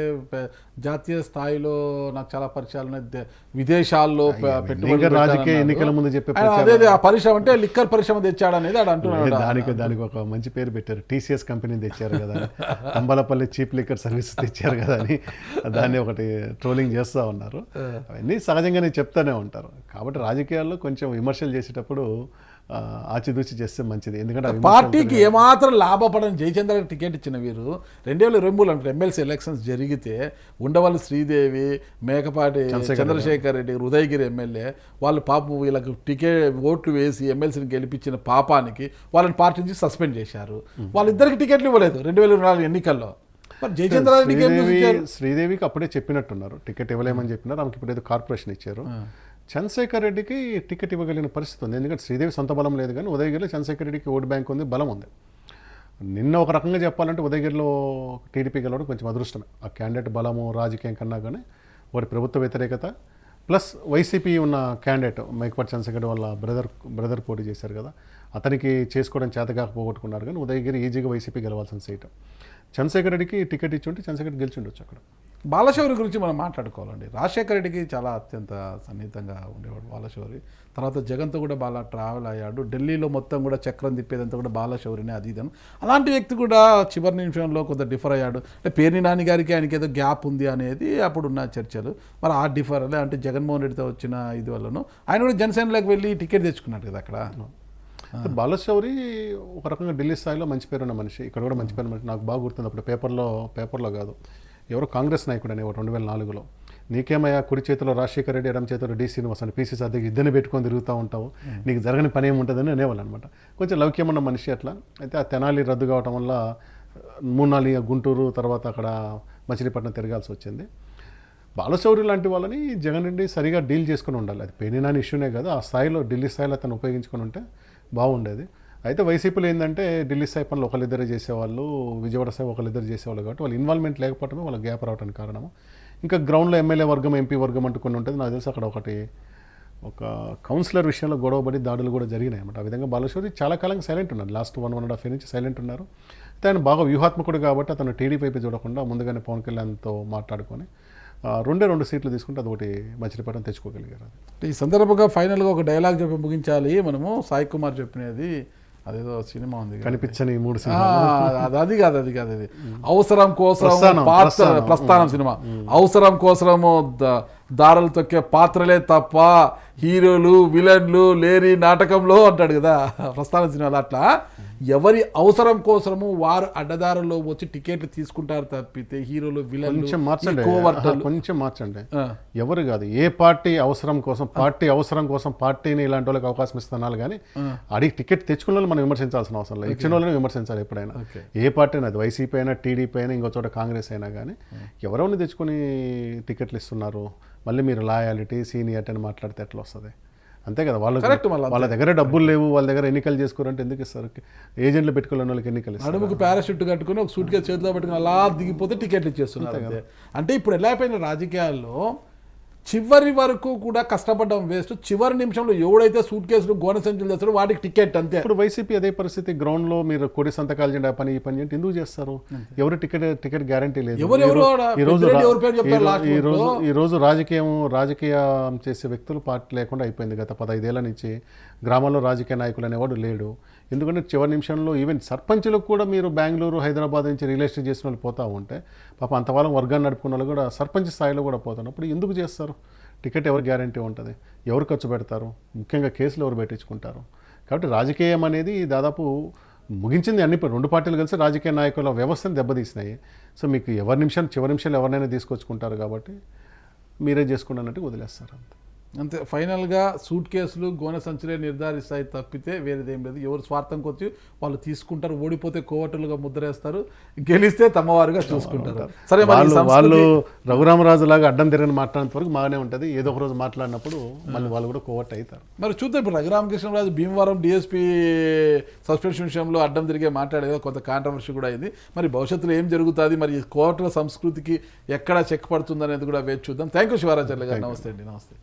జాతీయ స్థాయిలో నాకు చాలా పరిచయాలు ఉన్నాయి, విదేశాల్లో పెట్టుబడులు ఇంకా రాజకీయ పెట్టానన్నాడు. ఎన్నికల ముందు చెప్పే ఆయన అదే ఆ పరిశ్రమ అంటే లిక్కర్ పరిశ్రమ తెచ్చాడు అనేది ఆడు అంటున్నాడు. దానికి ఒక మంచి పేరు పెట్టారు, టీసీఎస్ కంపెనీ తెచ్చారు కదా, తంబలపల్లి చీప్ లిక్కర్ సర్వీస్ తెచ్చారు కదా అని దాన్ని ఒకటి ట్రోలింగ్ చేస్తూ ఉన్నారు. అవన్నీ సహజంగానే చెప్తానే ఉంటారు. కాబట్టి రాజకీయాల్లో కొంచెం విమర్శలు చేసేటప్పుడు ఆచితూచి చేస్తే మంచిది. ఎందుకంటే పార్టీకి ఏమాత్రం లాభపడని జయచంద్ర టికెట్ ఇచ్చిన వీరు 2023 అంటే ఎమ్మెల్సీ ఎలక్షన్స్ జరిగితే ఉండవల్లి శ్రీదేవి, మేకపాటి చంద్రశేఖర్ రెడ్డి, ఉదయగిరి ఎమ్మెల్యే వాళ్ళు పాపం వీళ్ళకి టికెట్ ఓట్లు వేసి ఎమ్మెల్సీని గెలిపించిన పాపానికి వాళ్ళని పార్టీ నుంచి సస్పెండ్ చేశారు. వాళ్ళిద్దరికి టికెట్లు ఇవ్వలేదు 2024 ఎన్నికల్లో. మరి జయచంద్ర రెడ్డికి శ్రీదేవికి అప్పుడే చెప్పినట్టున్నారు, టికెట్ ఇవ్వలేమని చెప్పినారు. ఆమెకి ఇప్పుడు ఏదో కార్పొరేషన్ ఇచ్చారు. చంద్రశేఖర్ రెడ్డికి టికెట్ ఇవ్వగలిగిన పరిస్థితి ఉంది. ఎందుకంటే శ్రీదేవి సొంత బలం లేదు, కానీ ఉదయగిరిలో చంద్రశేఖర్ రెడ్డికి ఓటు బ్యాంక్ ఉంది, బలం ఉంది. నిన్న ఒక రకంగా చెప్పాలంటే ఉదయగిరిలో టీడీపీ గెలవడం కొంచెం అదృష్టమే. ఆ క్యాండిడేట్ బలము రాజకీయం కన్నా కానీ వారి ప్రభుత్వ వ్యతిరేకత ప్లస్ వైసీపీ ఉన్న క్యాండిడేట్ మేకపాటి చంద్రశేఖర్ వాళ్ళ బ్రదర్ పోటీ చేశారు కదా, అతనికి చేసుకోవడం చేతగాక పోగొట్టుకున్నారు. కానీ ఉదయగిరి ఈజీగా వైసీపీ గెలవాల్సిన సీట్. చంద్రశేఖర్ రెడ్డికి టికెట్ ఇచ్చుంటే చంద్రశేఖర్ గెలిచిండొచ్చు అక్కడ. బాలశౌరి గురించి మనం మాట్లాడుకోవాలండి. రాజశేఖర రెడ్డికి చాలా అత్యంత సన్నిహితంగా ఉండేవాడు బాలశౌరి. తర్వాత జగన్తో కూడా బాగా ట్రావెల్ అయ్యాడు. ఢిల్లీలో మొత్తం కూడా చక్రం తిప్పేదంతా కూడా బాలశౌరినే, అది ఇదని. అలాంటి వ్యక్తి కూడా చివరి నిమిషంలో కొంత డిఫర్ అయ్యాడు. అంటే పేర్ని నాని గారికి ఆయనకి ఏదో గ్యాప్ ఉంది అనేది అప్పుడున్న చర్చలు. మరి ఆ డిఫర్ అంటే జగన్మోహన్ రెడ్డితో వచ్చిన ఇది వల్లను ఆయన కూడా జనసేనలోకి వెళ్ళి టికెట్ తెచ్చుకున్నాడు కదా అక్కడ. బాలశౌరి ఒక రకంగా ఢిల్లీ స్థాయిలో మంచి పేరున్న మనిషి, ఇక్కడ కూడా మంచి పేరు మనిషి. నాకు బాగా గుర్తుంది, అప్పుడు పేపర్లో కాదు, ఎవరో కాంగ్రెస్ నాయకుడు అనేవాడు 2004లో. నీకేమయ్యా కుడి చేతిలో రాజశేఖర రెడ్డి, ఎడమ చేతిలో డి శ్రీనివాస్ అని పీసీసీ అధ్యక్షుడు ఇద్దరిని పెట్టుకొని తిరుగుతూ ఉంటావు, నీకు జరగని పని ఏముంటుందని అనేవాళ్ళు అనమాట. కొంచెం లౌక్యమన్న మనిషి అట్లా. అయితే ఆ తెనాలి రద్దు కావటం వల్ల 3-4 గుంటూరు, తర్వాత అక్కడ మచిలీపట్నం తిరగాల్సి వచ్చింది. బాలశౌరి లాంటి వాళ్ళని జగన్ రెడ్డి సరిగా డీల్ చేసుకుని ఉండాలి. అది పేనినాని ఇష్యూనే కదా, ఆ స్థాయిలో ఢిల్లీ స్థాయిలో అతను ఉపయోగించుకొని ఉంటే బాగుండేది. అయితే వైసీపీలో ఏంటంటే ఢిల్లీ స్థాయి పనులు ఒకళ్ళిద్దరే చేసేవాళ్ళు, విజయవాడ స్థాయి ఒకళ్ళిద్దరు చేసేవాళ్ళు, కాబట్టి వాళ్ళ ఇన్వాల్వ్మెంట్ లేకపోవడమే వాళ్ళ గ్యాప్ రావడానికి కారణము. ఇంకా గ్రౌండ్లో ఎమ్మెల్యే వర్గం, ఎంపీ వర్గం అంటూ కొన్ని ఉంటుంది. నాకు తెలిసి అక్కడ ఒక కౌన్సిలర్ విషయంలో గొడవబడి దాడులు కూడా జరిగినాయి అన్నమాట. ఆ విధంగా బాలశౌరి చాలా కాలంగా సైలెంట్ ఉన్నారు, లాస్ట్ 1.5 year నుంచి సైలెంట్ ఉన్నారు. అయితే ఆయన బాగా వ్యూహాత్మకుడు కాబట్టి అతను టీడీపీ వైపు చూడకుండా ముందుగానే పవన్ కళ్యాణ్తో మాట్లాడుకొని 2 సీట్లు తీసుకుంటే అదొకటి మచిలీపట్నం తెచ్చుకోగలిగారు. ఈ సందర్భంగా ఫైనల్గా ఒక డైలాగ్ చెప్పి ముగించాలి మనము. సాయి కుమార్ చెప్పినది అదేదో సినిమా ఉంది, కనిపించని 3 అది కాదు అది అవసరం కోసం ప్రస్థానం సినిమా. అవసరం కోసము దారాలు తొక్కే పాత్రలే తప్ప హీరోలు విలన్లు లేరి నాటకంలో అంటాడు కదా ప్రస్థానం సినిమాలో. అట్లా ఎవరి అవసరం కోసము వారు అడ్డదారుల్లో వచ్చి టికెట్లు తీసుకుంటారు తప్పితే హీరోలు విలన్లు కొంచెం మార్చండి. ఎవరు కాదు, ఏ పార్టీ అవసరం కోసం పార్టీని ఇలాంటి వాళ్ళకి అవకాశం ఇస్తున్నారు. కానీ అడిగి టికెట్ తెచ్చుకున్న వాళ్ళు మనం విమర్శించాల్సిన అవసరం లేదు, ఇచ్చిన వాళ్ళని విమర్శించాలి ఎప్పుడైనా. ఏ పార్టీ అయినా, అది వైసీపీ అయినా, టీడీపీ అయినా, ఇంకో చోట కాంగ్రెస్ అయినా కానీ ఎవరెవరిని తెచ్చుకొని టికెట్లు ఇస్తున్నారు, మళ్ళీ మీరు లాయాలిటీ సీనియారిటీ అని మాట్లాడితే ఎట్లా వస్తుంది? అంతే కదా, వాళ్ళ దగ్గర డబ్బులు లేవు, వాళ్ళ దగ్గర ఎన్నికలు చేసుకోరంటే ఎందుకు ఇస్తారు? ఏజెంట్లు పెట్టుకోలేని వాళ్ళకి ఎన్నికలు ఇస్తారు. అడుగుకు పారాషూట్ కట్టుకుని ఒక సూట్ కేసు చేతిలో పెట్టుకుని అలా దిగిపోతే టికెట్లు ఇచ్చేస్తున్నారు. అంటే ఇప్పుడు ఎలా అయిపోయిన రాజకీయాల్లో చివరి వరకు కూడా కష్టపడడం వేస్ట్. చివరి నిమిషంలో ఎవడైతే సూట్ కేసులు గోనె సంచులు చేస్తారో వాటికి టికెట్ అంతే. ఇప్పుడు వైసీపీ అదే పరిస్థితి. గ్రౌండ్ లో మీరు కొడి సంతకాలు చేయండి, పని ఈ పని చేయండి, ఎందుకు చేస్తారు? ఎవరు టికెట్ గ్యారంటీ లేదు. ఈ రోజు రాజకీయం చేసే వ్యక్తులు పార్టీ లేకుండా అయిపోయింది. గత 15 ఏళ్ల నుంచి గ్రామాల్లో రాజకీయ నాయకులు అనేవాడు లేడు. ఎందుకంటే చివరి నిమిషంలో ఈవెన్ సర్పంచులకు కూడా మీరు బెంగళూరు, హైదరాబాద్ నుంచి రియల్ ఎస్టేట్ చేసిన వాళ్ళు పోతూ ఉంటే పాప అంతవాళ్ళం వర్గాన్ని నడుపుకున్న వాళ్ళు కూడా సర్పంచ్ స్థాయిలో కూడా పోతున్నప్పుడు ఎందుకు చేస్తారు? టికెట్ ఎవరు గ్యారంటీ ఉంటుంది? ఎవరు ఖర్చు పెడతారు? ముఖ్యంగా కేసులు ఎవరు పెట్టించుకుంటారు? కాబట్టి రాజకీయం అనేది దాదాపు ముగించింది. అన్ని 2 పార్టీలు కలిసి రాజకీయ నాయకుల వ్యవస్థను దెబ్బతీసినాయి. సో మీకు చివరి నిమిషాలు ఎవరినైనా తీసుకొచ్చుకుంటారు కాబట్టి మీరే చేసుకున్నట్టు వదిలేస్తారు అంతే. ఫైనల్గా సూట్ కేసులు గోనె సంచులే నిర్ధారిస్తాయి తప్పితే వేరేదేం లేదు. ఎవరు స్వార్థం కొచ్చి వాళ్ళు తీసుకుంటారు. ఓడిపోతే కోవటలుగా ముద్రేస్తారు, గెలిస్తే తమవారుగా చూసుకుంటారు. సరే, వాళ్ళు రఘురామరాజు లాగా అడ్డం తిరగని మాట్లాడినంత వరకు బాగానే ఉంటుంది. ఏదో ఒక రోజు మాట్లాడినప్పుడు మళ్ళీ వాళ్ళు కూడా కోవట్ అవుతారు. మరి చూద్దాం. ఇప్పుడు రఘురామకృష్ణరాజు భీమవరం డిఎస్పీ సస్పెన్షన్ విషయంలో అడ్డం తిరిగే మాట్లాడేదో కొంత కాంట్రవర్సీ కూడా అయింది. మరి భవిష్యత్తులో ఏం జరుగుతుంది, మరి కోవట్ల సంస్కృతికి ఎక్కడ చెక్ పడుతుంది అనేది కూడా వేచి చూద్దాం. థ్యాంక్ యూ శివరాచార్య గారు. నమస్తే అండి. నమస్తే.